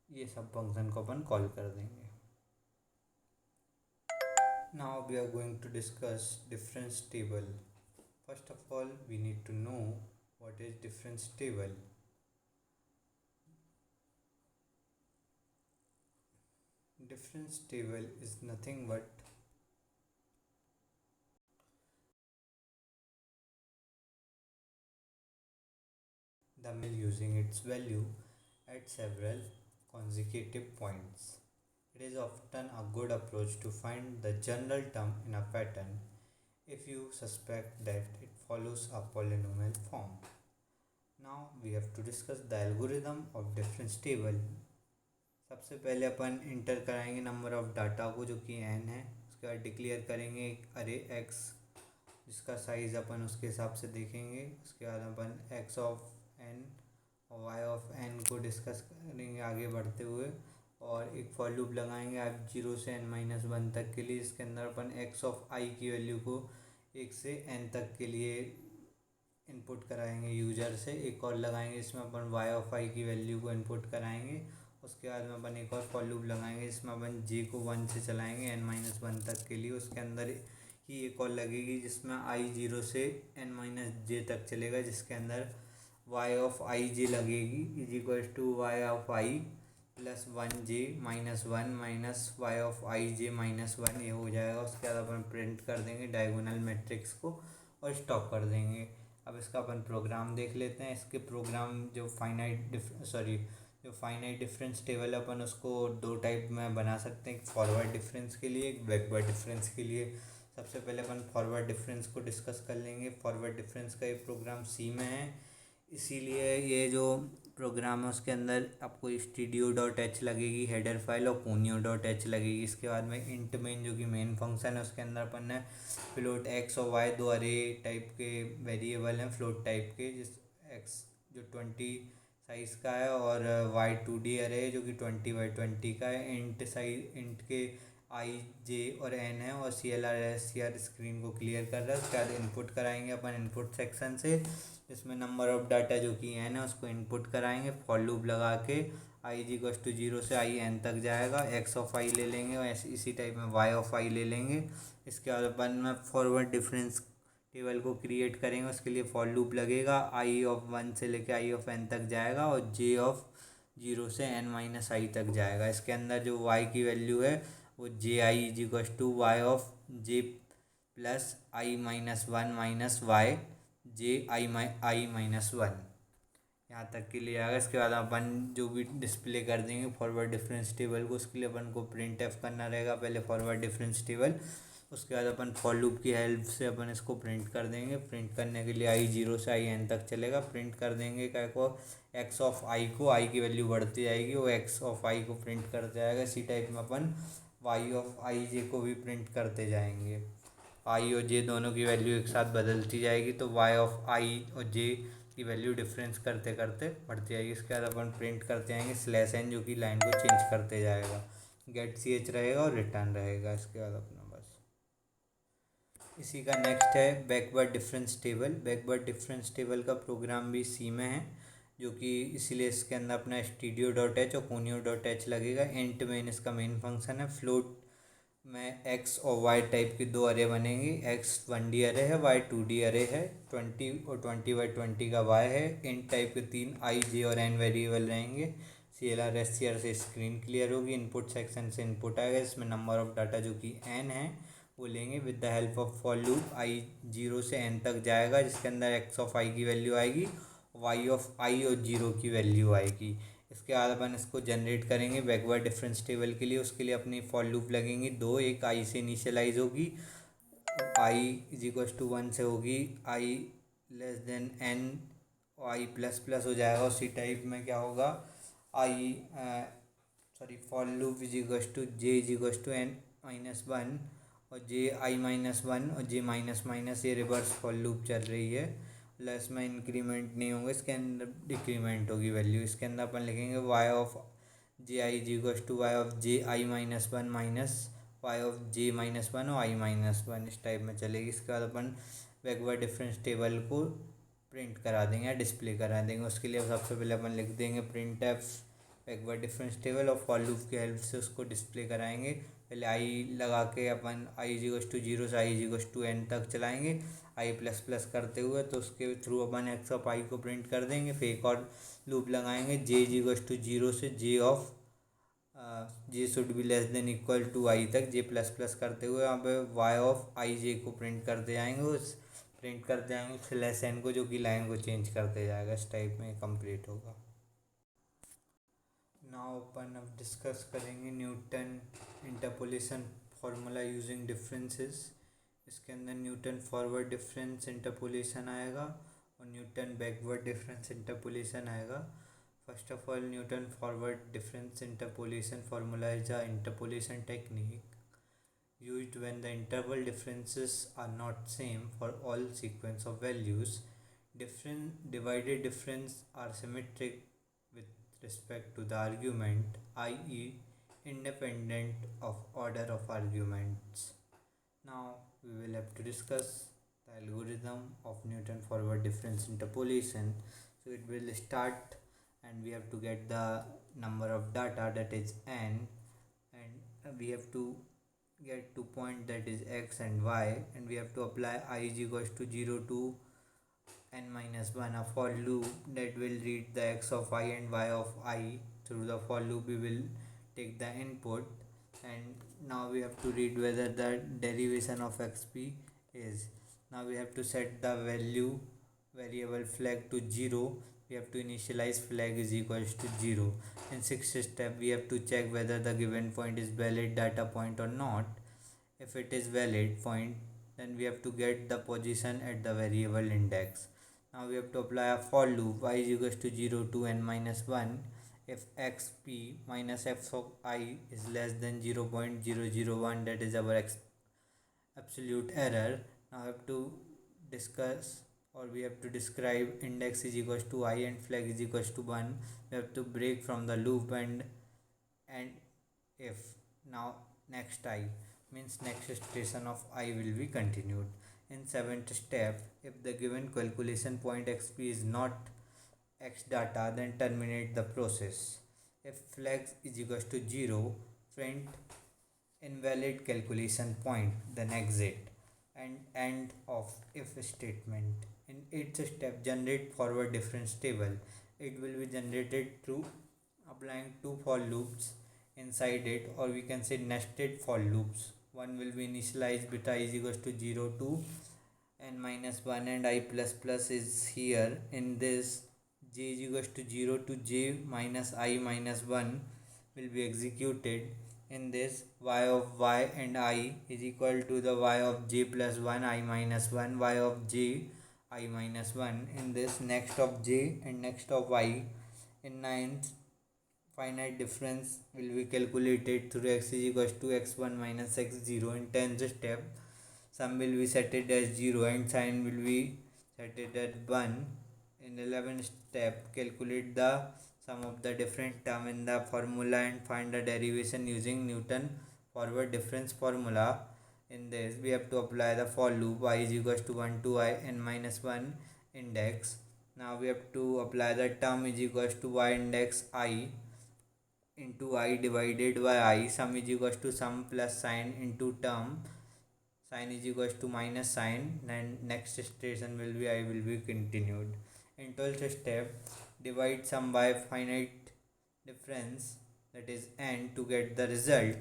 ये सब फंक्शन को अपन कॉल कर देंगे। Now we are going to discuss difference table. First of all, we need to know what is difference table. Difference table is nothing but the mill using its value at several consecutive points. It is often a good approach to find the general term in a pattern if you suspect that it follows a polynomial form. Now we have to discuss the algorithm of difference table. सबसे पहले अपन inter कराएंगे number of data को जो कि n है। उसके बाद declare करेंगे एक अरे x जिसका साइज़ अपन उसके हिसाब से देखेंगे। उसके बाद अपन x ऑफ n और y ऑफ n को डिस्कस करेंगे आगे बढ़ते हुए, और एक फॉर लूप लगाएंगे आप जीरो से n माइनस वन तक के लिए। इसके अंदर अपन x ऑफ i की वैल्यू को एक से n तक के लिए इनपुट कराएंगे यूज़र से। एक और लगाएंगे इसमें अपन y ऑफ i की वैल्यू को इनपुट कराएंगे। उसके बाद में अपन एक और फॉर लूप लगाएंगे जिसमें अपन j को वन से चलाएंगे n माइनस वन तक के लिए। उसके अंदर ही एक और लगेगी जिसमें i जीरो से n माइनस जे तक चलेगा, जिसके अंदर y ऑफ आई जे लगेगी is equal to y of I plus one J minus one minus y of I J minus one, ये हो जाएगा। उसके बाद अपन प्रिंट कर देंगे डायगोनल मैट्रिक्स को और स्टॉप कर देंगे। अब इसका अपन प्रोग्राम देख लेते हैं। इसके प्रोग्राम जो फाइनाइट डिफरेंस टेबल अपन उसको दो टाइप में बना सकते हैं, एक फॉरवर्ड डिफरेंस के लिए, एक बैकवर्ड डिफरेंस के लिए। सबसे पहले अपन फॉरवर्ड डिफरेंस को डिस्कस कर लेंगे। फॉरवर्ड डिफरेंस का एक प्रोग्राम सी में है, इसीलिए ये जो प्रोग्राम है उसके अंदर आपको studio.h लगेगी हेडर फाइल और conio.h लगेगी। इसके बाद में इंट मेन जो कि मेन फंक्शन है उसके अंदर अपन ने फ्लोट x और y दो अरे टाइप के वेरिएबल हैं फ्लोट टाइप के, जिस x जो 20 साइज़ का है और y 2D अरे जो कि 20x20 का है। इंट के आई जे और एन है और CLR स्क्रीन को क्लियर कर रहा है। उसके बाद इनपुट कराएंगे अपन इनपुट सेक्शन से, जिसमें नंबर ऑफ डाटा जो कि एन है उसको इनपुट कराएंगे। फॉर लूप लगा के आई जी इक्वल टू जीरो से आई एन तक जाएगा। एक्स ऑफ आई ले लेंगे और इसी टाइप में वाई ऑफ आई ले लेंगे। इसके बाद अपन में फॉरवर्ड डिफरेंस टेबल को क्रिएट करेंगे। उसके लिए फॉर लूप लगेगा, आई ऑफ वन से लेके आई ऑफ एन तक जाएगा और जे ऑफ जीरो से एन माइनस आई तक जाएगा। इसके अंदर जो वाई की वैल्यू है वो j i is equal to y of j plus i minus one minus y j i minus one, यहाँ तक के लिए आएगा। इसके बाद अपन जो भी डिस्प्ले कर देंगे फॉरवर्ड डिफरेंस टेबल को, उसके लिए अपन को प्रिंट एफ करना रहेगा पहले फॉरवर्ड डिफरेंस टेबल। उसके बाद अपन फॉर लूप की हेल्प से अपन इसको प्रिंट कर देंगे। प्रिंट करने के लिए आई जीरो से आई एन तक चलेगा। प्रिंट कर देंगे क्या को एक्स ऑफ आई को, आई की वैल्यू बढ़ती जाएगी, वो एक्स ऑफ आई को प्रिंट करते जाएगा। इसी टाइप में अपन वाई ऑफ आई जे को भी प्रिंट करते जाएंगे। आई और जे दोनों की वैल्यू एक साथ बदलती जाएगी, तो वाई ऑफ आई और जे की वैल्यू डिफरेंस करते करते बढ़ती जाएगी। इसके बाद अपन प्रिंट करते जाएंगे स्लैश एन जो कि लाइन को चेंज करते जाएगा। गेट सी एच रहेगा और रिटर्न रहेगा। इसके बाद अपना बस इसी का नेक्स्ट है backward difference table. Backward difference table का प्रोग्राम भी सी में है, जो कि इसीलिए इसके अंदर अपना studio.h और conio.h लगेगा। इंट मेन इसका मेन फंक्शन है। फ्लोट में एक्स और वाई टाइप के दो अरे बनेंगे। एक्स 1D अरे है, वाई 2D अरे है। 20 और 20x20 का वाई है। इंट टाइप के तीन आई जे और एन वेरिएबल रहेंगे। CLR SCR से स्क्रीन क्लियर होगी। इनपुट सेक्शन से इनपुट आएगा, इसमें नंबर ऑफ डाटा जो कि n है वो लेंगे with the help of for loop. i 0 से n तक जाएगा, जिसके अंदर x ऑफ i की वैल्यू आएगी, y ऑफ i और 0 की वैल्यू आएगी। इसके बाद अपन इसको जनरेट करेंगे बैकवर्ड डिफरेंस टेबल के लिए। उसके लिए अपनी फॉर लूप लगेंगी दो, एक i से इनिशियलाइज होगी, i इज इक्वल टू 1 से होगी, i less than n, i plus plus हो जाएगा। उसी टाइप में क्या होगा, i for loop is equal to j is equal to n-1 और j i-1 और j माइनस माइनस, ये रिवर्स फॉर लूप चल रही है। प्लस में इंक्रीमेंट नहीं होंगे, इसके अंदर डिक्रीमेंट होगी वैल्यू। इसके अंदर अपन लिखेंगे y of j i is equal to y of j i-1 minus y of j -1 और i-1, इस टाइप में चलेगी। इसके बाद अपन बैकवर्ड डिफरेंस टेबल को प्रिंट करा देंगे या डिस्प्ले करा देंगे। उसके लिए सबसे पहले अपन लिख देंगे print F backward difference table और फॉर लूप की हेल्प से उसको डिस्प्ले कराएंगे। पहले आई लगा के अपन i इज टू 0 से i इज टू n तक चलाएंगे i प्लस प्लस करते हुए, तो उसके थ्रू अपन एक्स ऑफ आई को प्रिंट कर देंगे। फिर एक और लूप लगाएंगे j इज टू 0 से j of j should be less than equal to i तक, j प्लस प्लस करते हुए यहाँ पे y ऑफ आई जे को प्रिंट करते जाएंगे। उस प्रिंट करते जाएंगे स्लैश n को, जो कि लाइन को चेंज करते जाएगा। इस टाइप में कंप्लीट होगा। नाउ अपन अब डिस्कस करेंगे Newton interpolation formula using differences. इसके अंदर न्यूटन फॉरवर्ड डिफरेंस इंटरपोलेशन आएगा और न्यूटन बैकवर्ड डिफरेंस इंटरपोलेशन आएगा। First of all, Newton forward difference interpolation formula is a interpolation technique used when the interval differences are not same for all sequence of values. Different divided difference are symmetric with respect to the argument, i.e. independent of order of arguments. Now we will have to discuss the algorithm of Newton forward difference interpolation. So it will start and we have to get the number of data, that is n, and we have to get 2 point, that is x and y, and we have to apply I is equals to 0 to n-1, a for loop that will read the x of I and y of I. Through the for loop we will take the input, and now we have to read whether the derivation of xp is. Now we have to set the value variable flag to 0. We have to initialize flag is equals to 0. In sixth step we have to check whether the given point is valid data point or not. If it is valid point, then we have to get the position at the variable index. Now we have to apply a for loop I is equals to 0 to n-1 if xp minus f of I is less than 0.001, that is our absolute error. Now we have to discuss, or we have to describe index is equals to I and flag is equals to 1. We have to break from the loop and if. Now next I means next iteration of I will be continued. In seventh step, if the given calculation point xp is not x data, then terminate the process. If flag is equals to 0, print invalid calculation point, then exit, and end of if statement. In eighth step, generate forward difference table. It will be generated through applying two for loops inside it, or we can say nested for loops. One will be initialized with I is equals to 0 to n-1 and I plus plus is here. In this, j is equals to 0 to j minus I minus 1 will be executed. In this, y of y and I is equal to the y of j plus 1 I minus 1, y of j I minus 1. In this, next of j and next of y. In ninth, finite difference will be calculated through x is equals to x1 minus x0. In 10th step, sum will be set it as 0 and sign will be set it at 1. In 11th step, calculate the sum of the different term in the formula and find the derivation using Newton forward difference formula. In this, we have to apply the for loop y is equals to 1 to I n-1 index. Now we have to apply the term is equals to y index I into I divided by I. Sum is equals to sum plus sign into term, sign is equals to minus sign, and next station will be I will be continued. In 12th step, divide sum by finite difference, that is n, to get the result.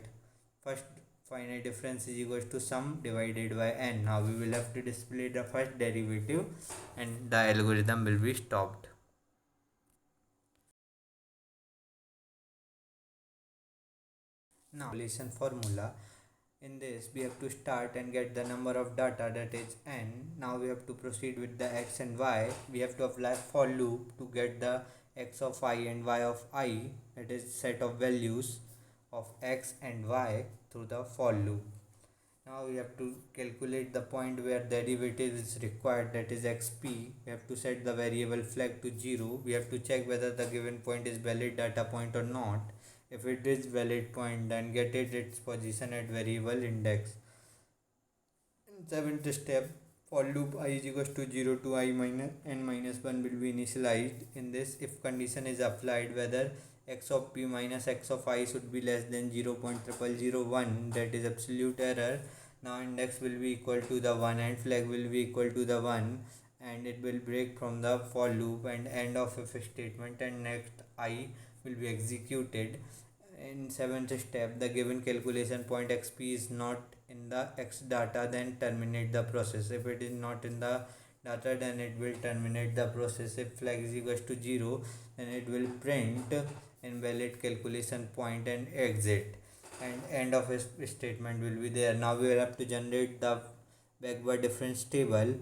First finite difference is equals to sum divided by n. Now we will have to display the first derivative and the algorithm will be stopped. Now calculation formula. In this we have to start and get the number of data, that is n. Now we have to proceed with the x and y. We have to apply for loop to get the x of I and y of I, that is set of values of x and y through the for loop. Now we have to calculate the point where derivative is required, that is xp. We have to set the variable flag to 0. We have to check whether the given point is valid data point or not. If it is valid point, then get its position at variable index. In seventh step, for loop I is equals to 0 to I minus n minus 1 will be initialized. In this, if condition is applied whether x of p minus x of I should be less than 0.0001, that is absolute error. Now index will be equal to the 1 and flag will be equal to the 1, and it will break from the for loop and end of if statement, and next I will be executed. In seventh step, the given calculation point xp is not in the x data, then terminate the process. If it is not in the data, then it will terminate the process. If flag is equals to 0, then it will print invalid calculation point and exit, and end of a statement will be there. Now we will have to generate the backward difference table.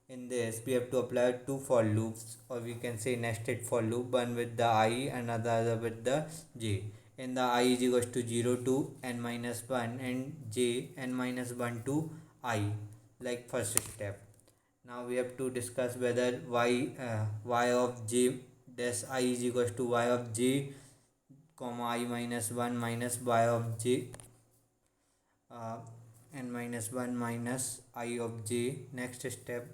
In this we have to apply two for loops, or we can say nested for loop, one with the I and another with the j. In the I is equals to 0 to n minus 1 and j n minus 1 to I, like first step. Now we have to discuss whether y of j dash I is equals to y of j comma I minus 1 minus y of j uh, n minus 1 minus I of j. Next step,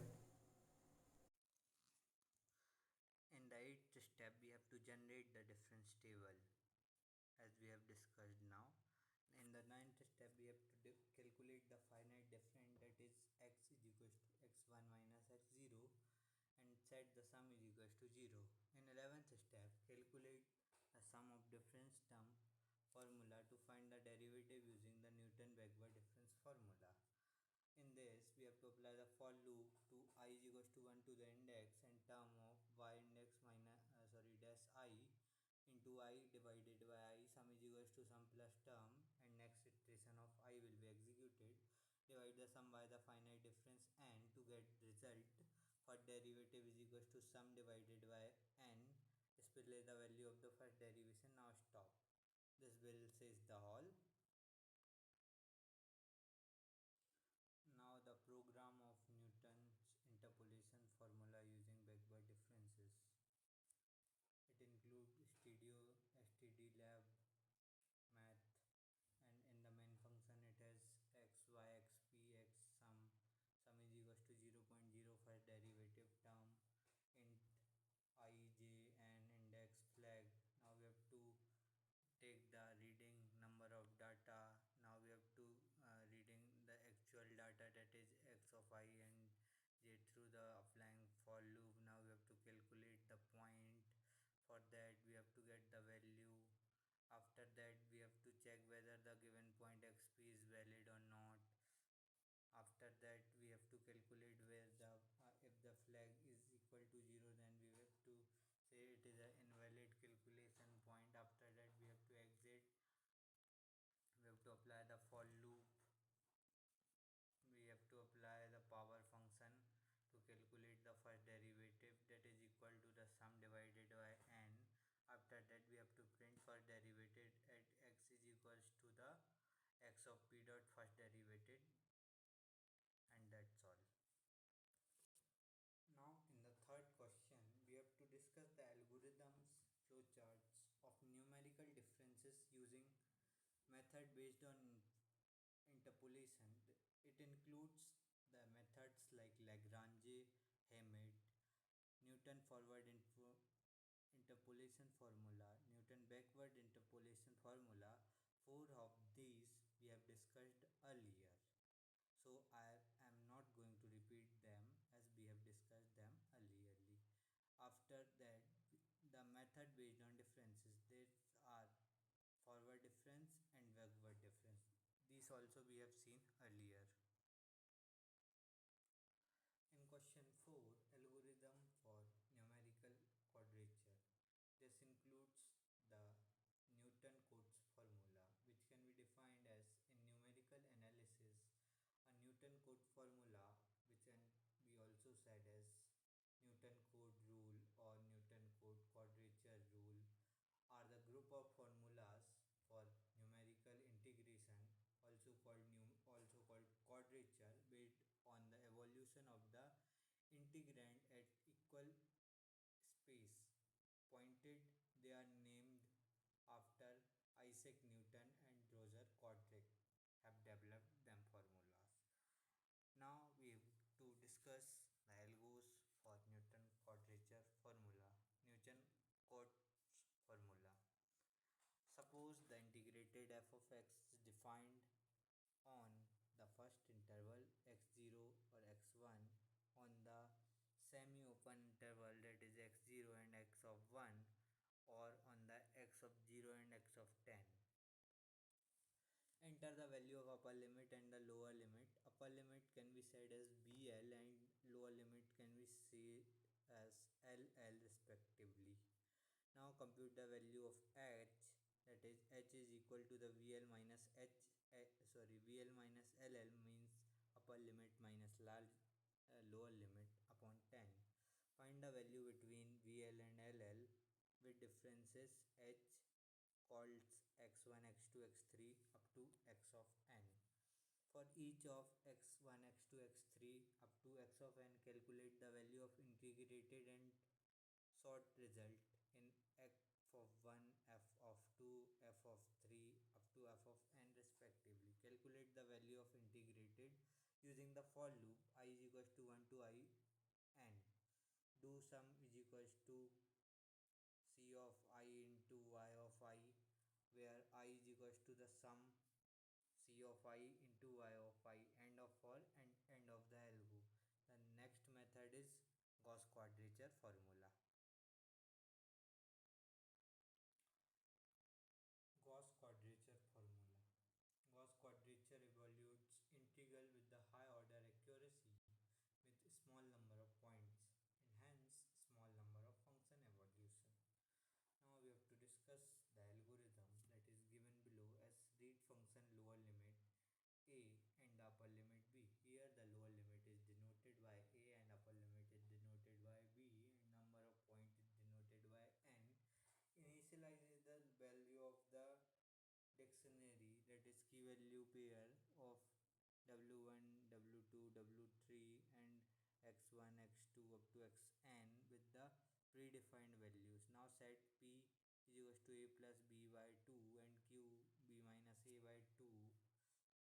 in the eighth step, we have to generate the difference table as we have discussed now. In the ninth step, we have to calculate the finite difference, that is x is equals to x1 minus x0, and set the sum is equals to 0. In 11th step, calculate the sum of difference term formula to find the derivative using the Newton backward difference formula. In this, we have to apply the for loop to I is equals to 1 to the index and term of y index minus dash I into I divided by I, sum is equals to sum plus term, and next iteration of I will be executed. Divide the sum by the finite difference n to get result. For derivative is equals to sum divided by n. Display the value of the first derivation. Now stop. This will says the whole. Now the program of Newton's interpolation formula using backward differences. It includes std lab math, and in the main function it has x y x p x sum is equals to 0.05 derivative term, int I j and index flag. Now we have to take the reading number of data. Now we have to reading the actual data, that is x of I and j, through the applying for loop. Now we have to calculate the point. For that we have to get the value. After that we have to check whether the given point xp is valid or not. After that we have to calculate where the if the flag is equal to 0, then we have to say it is an invalid calculation point. After that we have to exit. We have to apply the for loop. We have to apply the power function to calculate the first derivative, that is equal to the sum divided by n. After that we have to print first derivative at x is equals to the x of p dot first derivative, and that's all. Now in the third question, we have to discuss the algorithms flowcharts of numerical differences using method based on interpolation. It includes the methods like Lagrange, Hammett, Newton forward interpolation formula, Newton backward interpolation formula. Four of these we have discussed earlier. So I am not going to repeat them as we have discussed them earlierly. After that, the method based on differences. There This also we have seen earlier. In question 4, algorithm for numerical quadrature. This includes the Newton Cotes formula, which can be defined as in numerical analysis. A Newton code formula, which can be also said as Newton code rule or Newton code quadrature rule, are the group of formulas for numerical integration, also called quadrature, based on the evolution of the integrand at equal space pointed. They are named after Isaac Newton and Roger Quadric have developed them formulas. Now we have to discuss the algos for Newton quadrature formula. Newton Cotes formula. Suppose the integrated f of x is defined on the first interval x0 or x1 on the semi-open interval, that is x0 and x of 1, or on the x of 0 and x of 10. Enter the value of upper limit and the lower limit. Upper limit can be said as BL and lower limit can be said as LL respectively. Now compute the value of h, that is h is equal to the VL minus VL minus LL means upper limit minus lower limit upon 10. Find the value between VL and LL with differences h called x1, x2, x3 up to x of n. For each of x1, x2, x3 up to x of n, calculate the value of integrated and sort result in f of 1, f of 2, f of 3 up to f of n respectively. Calculate the value of integrated using the for loop I is equals to 1 to I n. Do sum is equals to c of I into y of I, where I is equals to the sum c of I into y of I, end of for and end of the algo. The next method is Gauss quadrature formula. Gauss quadrature formula. Gauss quadrature evaluates integral with the high order accuracy with small number of points and hence small number of function evolution. Now we have to discuss the algorithm that is given below as read function lower limit a and upper limit b. Here the lower limit is denoted by a and upper limit is denoted by b, and number of point is denoted by n. Initializes the value of the dictionary, that is key value pair of w1, w2, w3 and x1, x2 up to xn with the predefined values. Now set p is equals to a plus b by 2 and q b minus a by 2.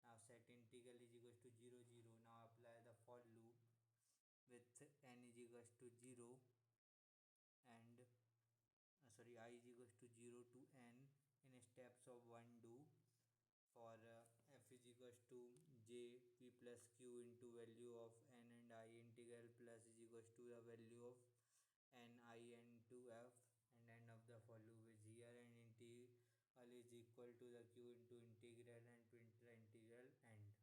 Now set integral is equals to 0 0. Now apply the for loop with n is equals to 0 and I is equals to 0 to n in steps of 1 do. For f is equals to j p plus q into value of n and I integral plus is equals to the value of n I n to f, and end of the for loop is here, and integral is equal to the q into integral and print the integral end.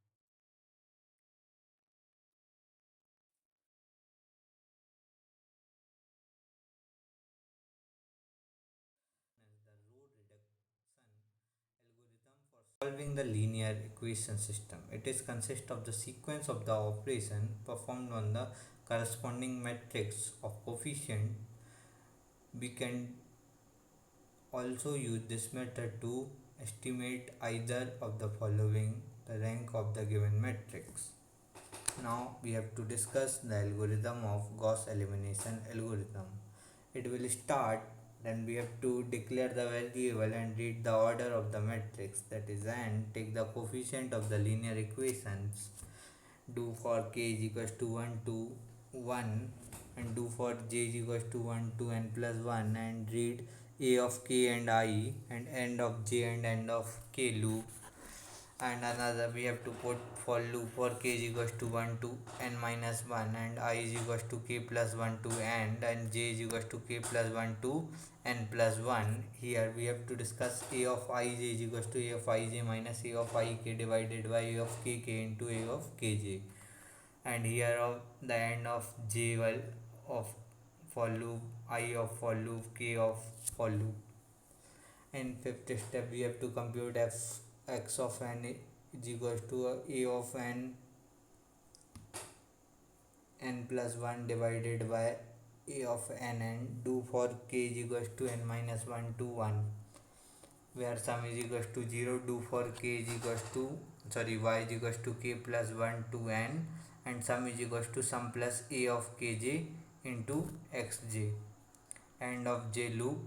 As the row reduction algorithm for solving the linear equation system. It is consist of the sequence of the operation performed on the corresponding matrix of coefficient. We can also use this method to estimate either of the following the rank of the given matrix. Now we have to discuss the algorithm of Gauss elimination algorithm. It will start, then we have to declare the variable and read the order of the matrix, that is n, take the coefficient of the linear equations, do for k is equals to 1 to 1 and do for j is equals to 1 to n plus 1 and read a of k and I and end of j and end of k loop. and another we have to put for loop for k is equals to 1 to n minus 1 and I is equals to k plus 1 to n and j is equals to k plus 1 to n plus 1. Here we have to discuss a of ij is equals to a of ij minus a of ik divided by a of kk into a of kj, and here of the end of j while of for loop, I of for loop, k of for loop. In fifth step we have to compute f x of n is equals to a of n plus 1 divided by a of n and do for k is equals to n minus 1 to 1, where sum is equals to 0. Do for k is equals to y is equals to k plus 1 to n and sum is equals to sum plus a of kj into xj, end of j loop.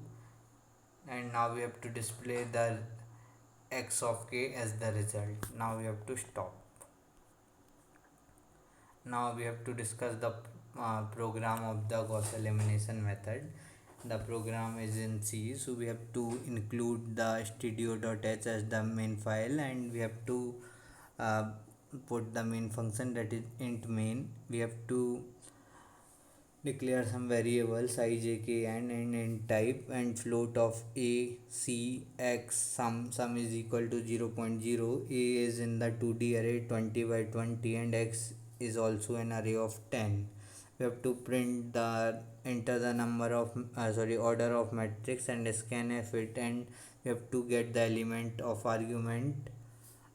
And now we have to display the x of k as the result. Now we have to stop. Now we have to discuss the program of the Gauss elimination method. The program is in C, so we have to include the studio.h as the main file, and we have to uh, put the main function, that is int main. We have to declare some variables I, j, k and int type and float of a, c, x. Sum is equal to 0, 0.0. A is in the 2D array 20 by 20 and x is also an array of 10. We have to print the enter the number of order of matrix and scanf it, and we have to get the element of argument.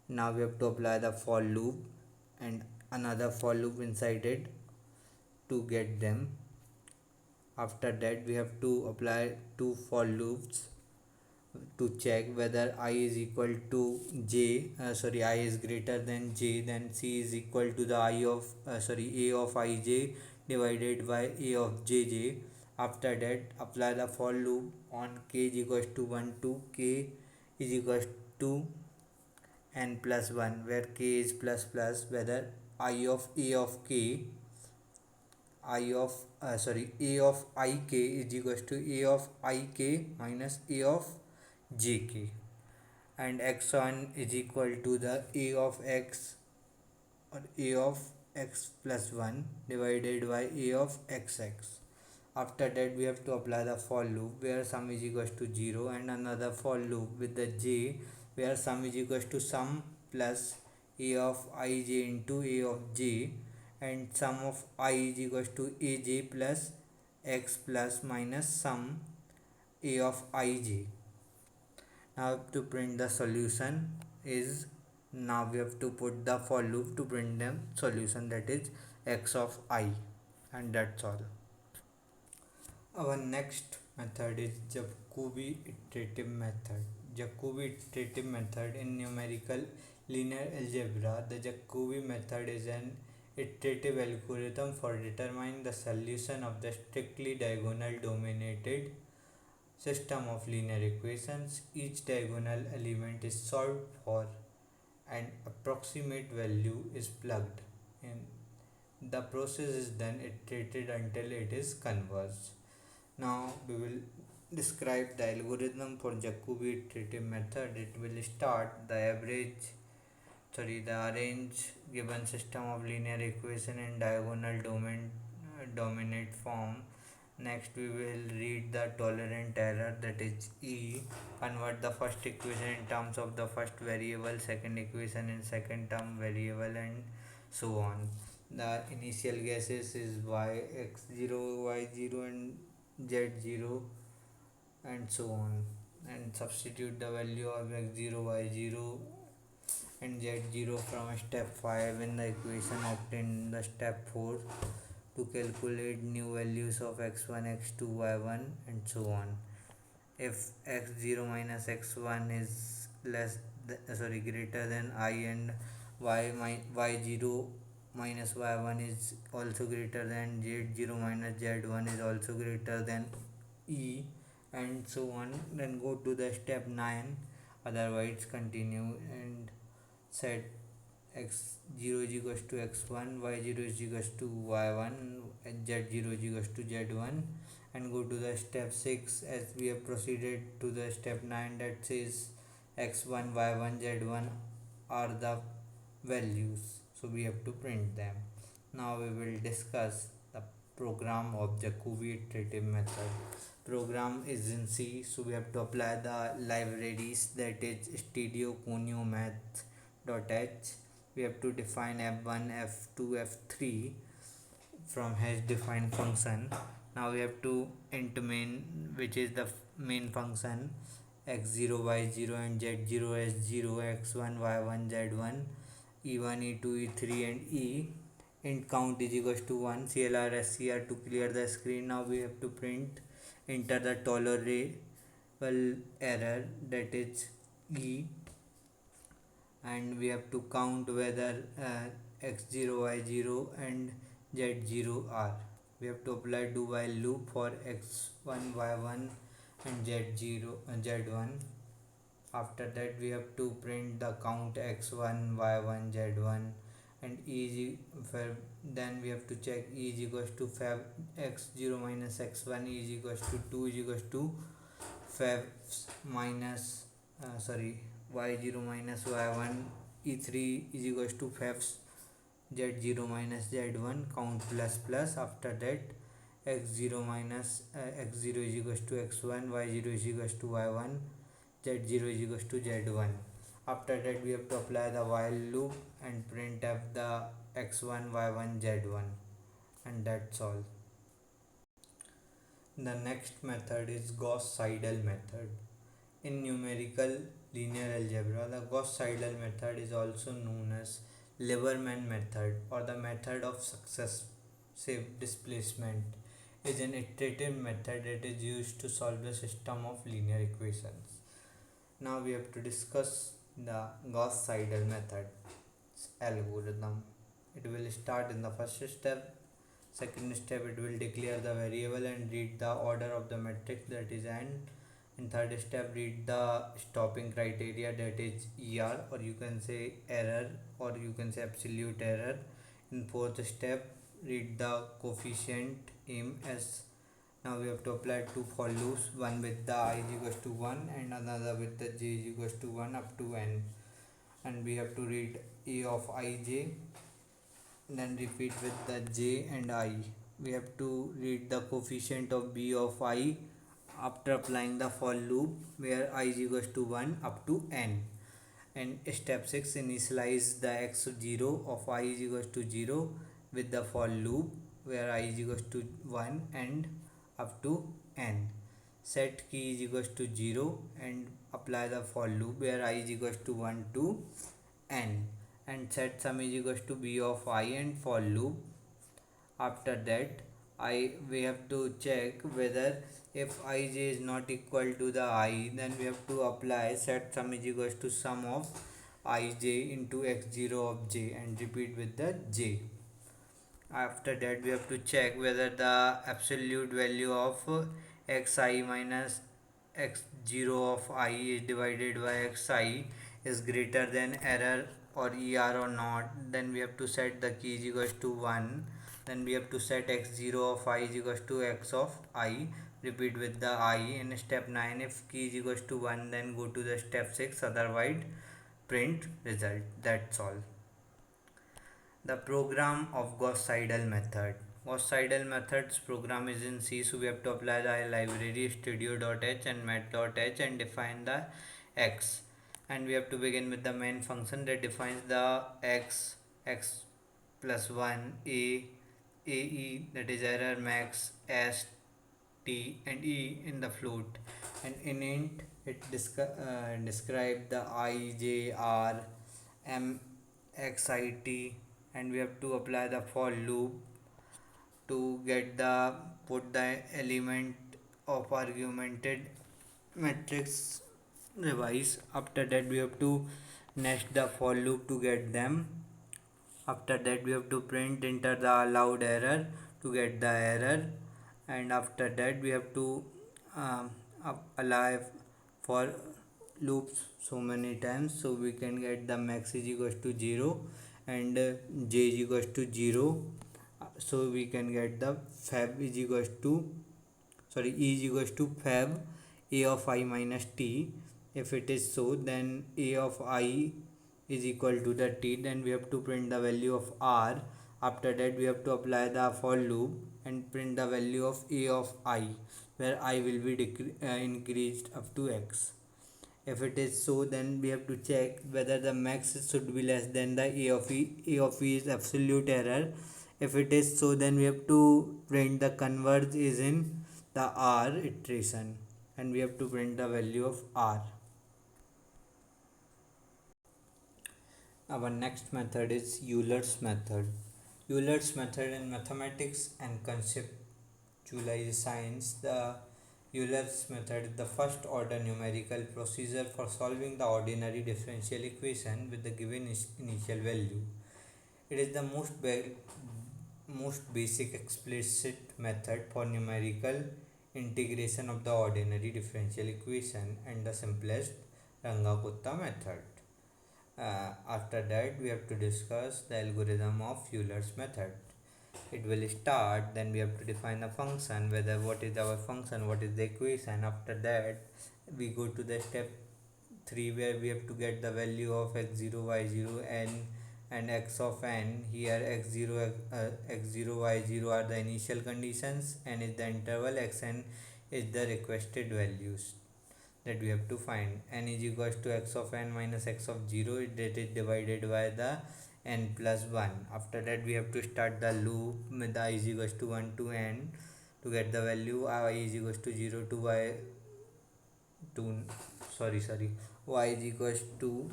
Now we have to apply the for loop and another for loop inside it to get them. After that we have to apply two for loops to check whether I is equal to I is greater than j, then c is equal to the I of a of ij divided by a of jj. After that apply the for loop on k is equals to 1 to k is equals to n plus 1, where k is plus plus, whether I of a of k I of a of ik is equals to a of ik minus a of jk, and x1 is equal to the a of x or a of x plus 1 divided by a of xx. After that we have to apply the for loop where sum is equals to 0 and another for loop with the j where sum is equals to sum plus a of ij into a of j, and sum of I is equals to aj plus x plus minus sum a of ij. Now to print the solution is, now we have to put the for loop to print the solution, that is x of I, and that's all. Our next method is Jacobi iterative method. Jacobi iterative method in numerical linear algebra. The Jacobi method is an iterative algorithm for determining the solution of the strictly diagonal dominated system of linear equations. Each diagonal element is solved for and approximate value is plugged in. The process is then iterated until it is converged. Now we will describe the algorithm for Jacobi iterative method. It will start the arrange given system of linear equation in diagonal dominate form. Next we will read the tolerant error, that is E, convert the first equation in terms of the first variable, second equation in second term variable, and so on. The initial guesses is y x0, y0 and z0 and so on, and substitute the value of x0, y0 and z0 from step 5 in the equation obtained in the step 4 to calculate new values of x1, x2, y1 and so on. If x0 minus x1 is greater than I and y0 minus y1 is also greater than, z0 minus z1 is also greater than E, and so on. Then go to the step 9, otherwise continue and set x0 is equals to x1, y0 is equals to y1 and z0 is equals to z1, and go to the step 6 as we have proceeded to the step 9, that says x1, y1, z1 are the values, so we have to print them. Now we will discuss the program of Jacobi iterative method. Program is in C, so we have to apply the libraries, that is studio conio math dot h. We have to define f1 f2 f3 from hash define function. Now we have to int main, which is the main function, x0 y0 and z0 s0 x1 y1 z1 e1 e2 e3 and e. Int count is equals to 1 clr scr to clear the screen. Now we have to print, enter the tolerable error, that is e, and we have to count whether x0 y0 and z0 are. We have to apply do while loop for x1 y1 and z0 and z1. After that we have to print the count x1 y1 z1 and then we have to check e is equals to fab x0 minus x1 is equals to 2 is equals to fab minus y0 minus y1 e3 is equals to fab z0 minus z1 count plus plus. After that x0 minus x0 is equals to x1 y0 is equals to y1 z0 is equals to z1. After that we have to apply the while loop and print up the x1 y1 z1, and that's all. The next method is Gauss-Seidel method. In numerical linear algebra, the Gauss-Seidel method is also known as Lieberman method or the method of successive displacement. Is an iterative method that is used to solve the system of linear equations. Now we have to discuss the Gauss-Seidel method algorithm. It will start in the first step. Second step, it will declare the variable and read the order of the matrix, that is n. In third step, read the stopping criteria, that is ER, or you can say error, or you can say absolute error. In fourth step, read the coefficient m s. Now we have to apply two for loops, one with the I is equals to 1 and another with the j is equals to 1 up to n. And we have to read a of ij, then repeat with the j and I. We have to read the coefficient of b of I after applying the for loop where I is equals to 1 up to n. And step 6, initialize the x0 of I is equals to 0 with the for loop where I is equals to 1 and up to n. Set key is equals to 0 and apply the for loop where I is equals to 1 to n, and set sum is equals to b of I and for loop. After that we have to check whether if ij is not equal to the I, then we have to apply set sum is equals to sum of ij into x0 of j and repeat with the j. After that we have to check whether the absolute value of xi minus x0 of I is divided by xi is greater than error or er or not. Then we have to set the key is equals to 1. Then we have to set x0 of I is equals to x of I, repeat with the I. In step 9, if key is equals to 1, then go to the step 6, otherwise print result. That's all. The program of Gauss-Seidel method. Gauss-Seidel method's program is in C, so we have to apply the library studio.h and math.h and define the x. And we have to begin with the main function that defines the x plus 1, ae, that is error max, s, t and e in the float. And in int, it describe the I, j, r, m, xit, and we have to apply the for loop to get the put the element of argumented matrix revise. After that we have to nest the for loop to get them. After that we have to print enter the allowed error to get the error, and after that we have to allow for loops so many times so we can get the max is equals to 0 and j is equals to 0, so we can get the fab is equals to e is equals to fab a of I minus t. If it is so, then a of I is equal to the t, then we have to print the value of r. After that we have to apply the for loop and print the value of a of I, where I will be increased up to x. If it is so, then we have to check whether the max should be less than the a of e. A of e is absolute error. If it is so, then we have to print the converge is in the r iteration, and we have to print the value of r. Our next method is Euler's method. Euler's method in mathematics and conceptualized science. The Euler's method is the first order numerical procedure for solving the ordinary differential equation with the given initial value. It is the most basic explicit method for numerical integration of the ordinary differential equation and the simplest Runge-Kutta method. After that, we have to discuss the algorithm of Euler's method. It will start, then we have to define the function, whether what is our function, what is the equation. After that, we go to the step 3, where we have to get the value of x0, y0, n and x of n. Here x0, x0, y0 are the initial conditions, and is the interval, xn is the requested values that we have to find. N is equals to x of n minus x of 0, that is divided by the n plus 1. After that we have to start the loop with I is equals to 1 to n to get the value. I is equals to 0 to y to y is equals to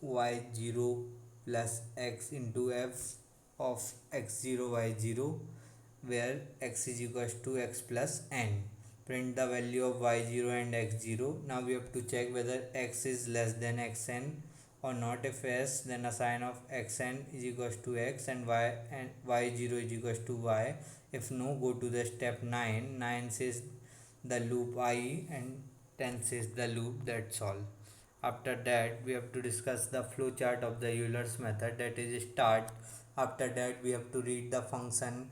y0 plus x into f of x0 y0, where x is equals to x plus n. Print the value of y0 and x0. Now we have to check whether x is less than xn or not. If yes, then assign of xn is equals to x and y0 is equals to y. If no, go to the step 9. 9 says the loop I and 10 says the loop. That's all. After that we have to discuss the flow chart of the Euler's method, that is start. After that we have to read the function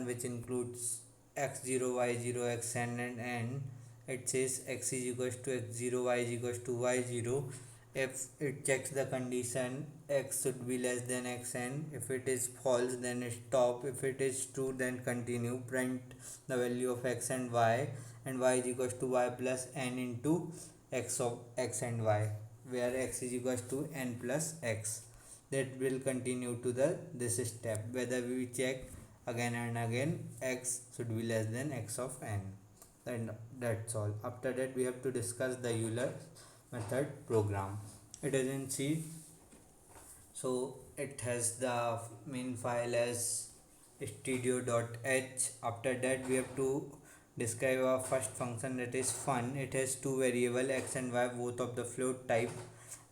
which includes x0, y0, xn and n. It says x is equals to x0, y is equals to y0. If it checks the condition x should be less than xn. If it is false, then stop. If it is true, then continue. Print the value of x and y is equals to y plus n into x of x and y, where x is equals to n plus x. That will continue to the this step, whether we check again and again x should be less than x of n. And that's all. After that we have to discuss the Euler method program. It is in C, so it has the main file as studio.h. After that we have to describe our first function, that is fun. It has two variable x and y, both of the float type,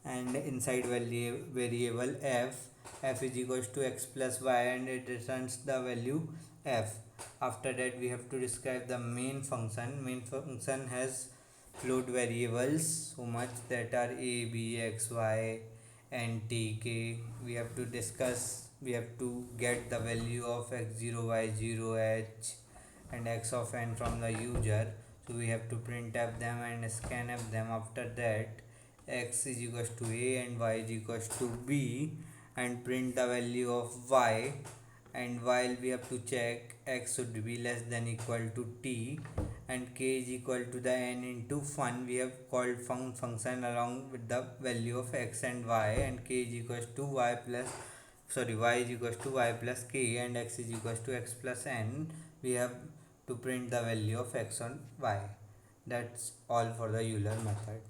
and inside variable f is equals to x plus y, and it returns the value f. After that we have to describe the main function has float variables so much, that are a, b, x, y and t, k. We have to get the value of x0, y0, h and x of n from the user, so we have to print f them and scanf them. After that x is equals to a and y is equals to b, and print the value of y. And while we have to check x should be less than equal to t and k is equal to the n into fun, we have called function along with the value of x and y, and k is equals to y is equals to y plus k and x is equals to x plus n. We have to print the value of x on y. That's all for the Euler method.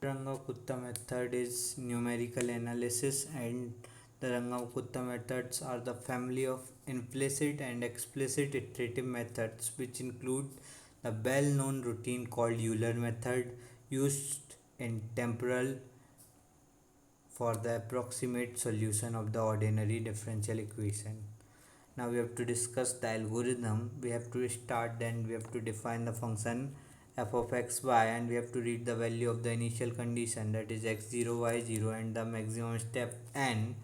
Runge-Kutta method is numerical analysis, and the Runge-Kutta methods are the family of implicit and explicit iterative methods which include the well-known routine called Euler method, used in temporal for the approximate solution of the ordinary differential equation. Now we have to discuss the algorithm. We have to start, then we have to define the function f of x y, and we have to read the value of the initial condition, that is x0, y0, and the maximum step n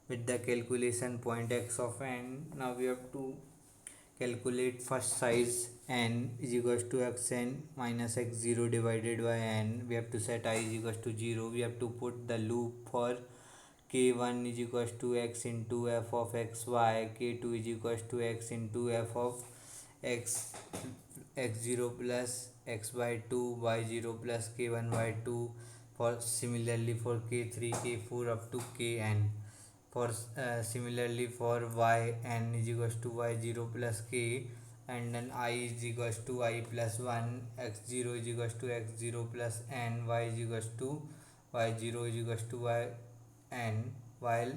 with the calculation point x of n. Now we have to calculate first size n is equals to xn minus x0 divided by n. We have to set I is equals to 0. We have to put the loop for k1 is equals to x into f of xy, k2 is equals to x into f of x, x0 plus x by 2, y0 plus k1 by 2. For similarly for k3, k4 up to kn. For similarly for y, n is equals to y0 plus k, and then I is equals to I plus 1, x0 is equals to x0 plus n, y is equals to y0 is equals to y n, while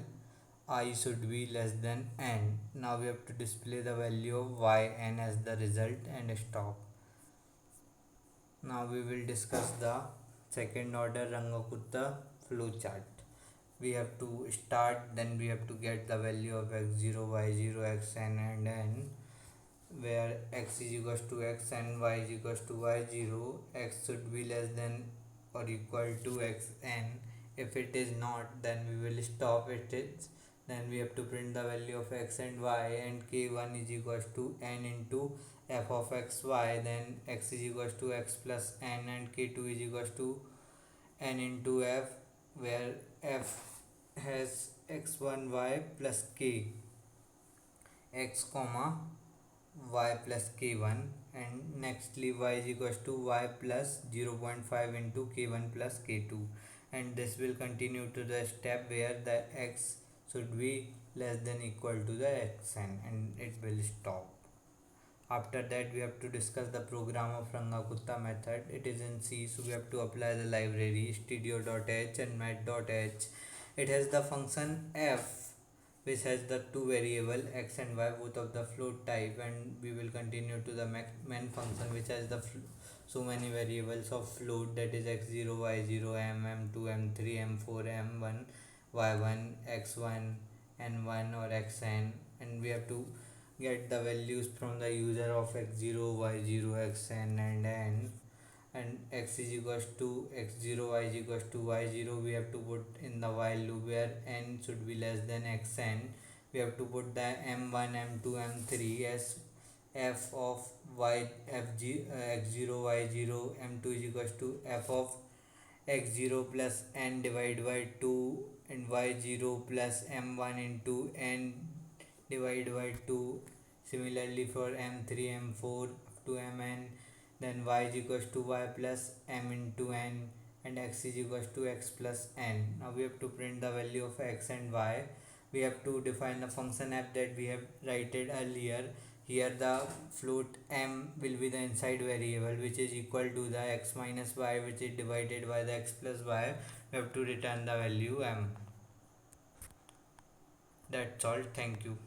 I should be less than n. Now we have to display the value of y n as the result and stop. Now we will discuss the second order Runge-Kutta flowchart. We have to start, then we have to get the value of x0, y0, xn and n, where x is equals to x and y is equals to y0. X should be less than or equal to xn. If it is not, then we will stop it. Then we have to print the value of x and y, and k1 is equals to n into f of xy. Then x is equals to x plus n, and k2 is equals to n into f, where f has x1y plus k, x comma y plus k1, and nextly y is equals to y plus 0.5 into k1 plus k2, and this will continue to the step where the x should be less than equal to the xn, and it will stop. After that we have to discuss the program of Runge-Kutta method. It is in C, so we have to apply the library studio.h and math.h. It has the function f, which has the two variable x and y, both of the float type, and we will continue to the main function, which has the so many variables of float, that is x0, y0, m2, m3, m4, m1, y1, x1, n1 or xn, and we have to get the values from the user of x0, y0, xn and n, and x is equals to x0, y is equals to y0. We have to put in the while loop where n should be less than xn. We have to put the m1, m2, m3 as f of y x0, y0, m2 is equals to f of x0 plus n divided by 2, and y0 plus m1 into n divided by 2. Similarly for m3, m4 up to mn, then y is equals to y plus m into n, and x is equals to x plus n. Now we have to print the value of x and y. We have to define the function f that we have written earlier. Here the float m will be the inside variable, which is equal to the x minus y, which is divided by the x plus y. We have to return the value m. That's all. Thank you.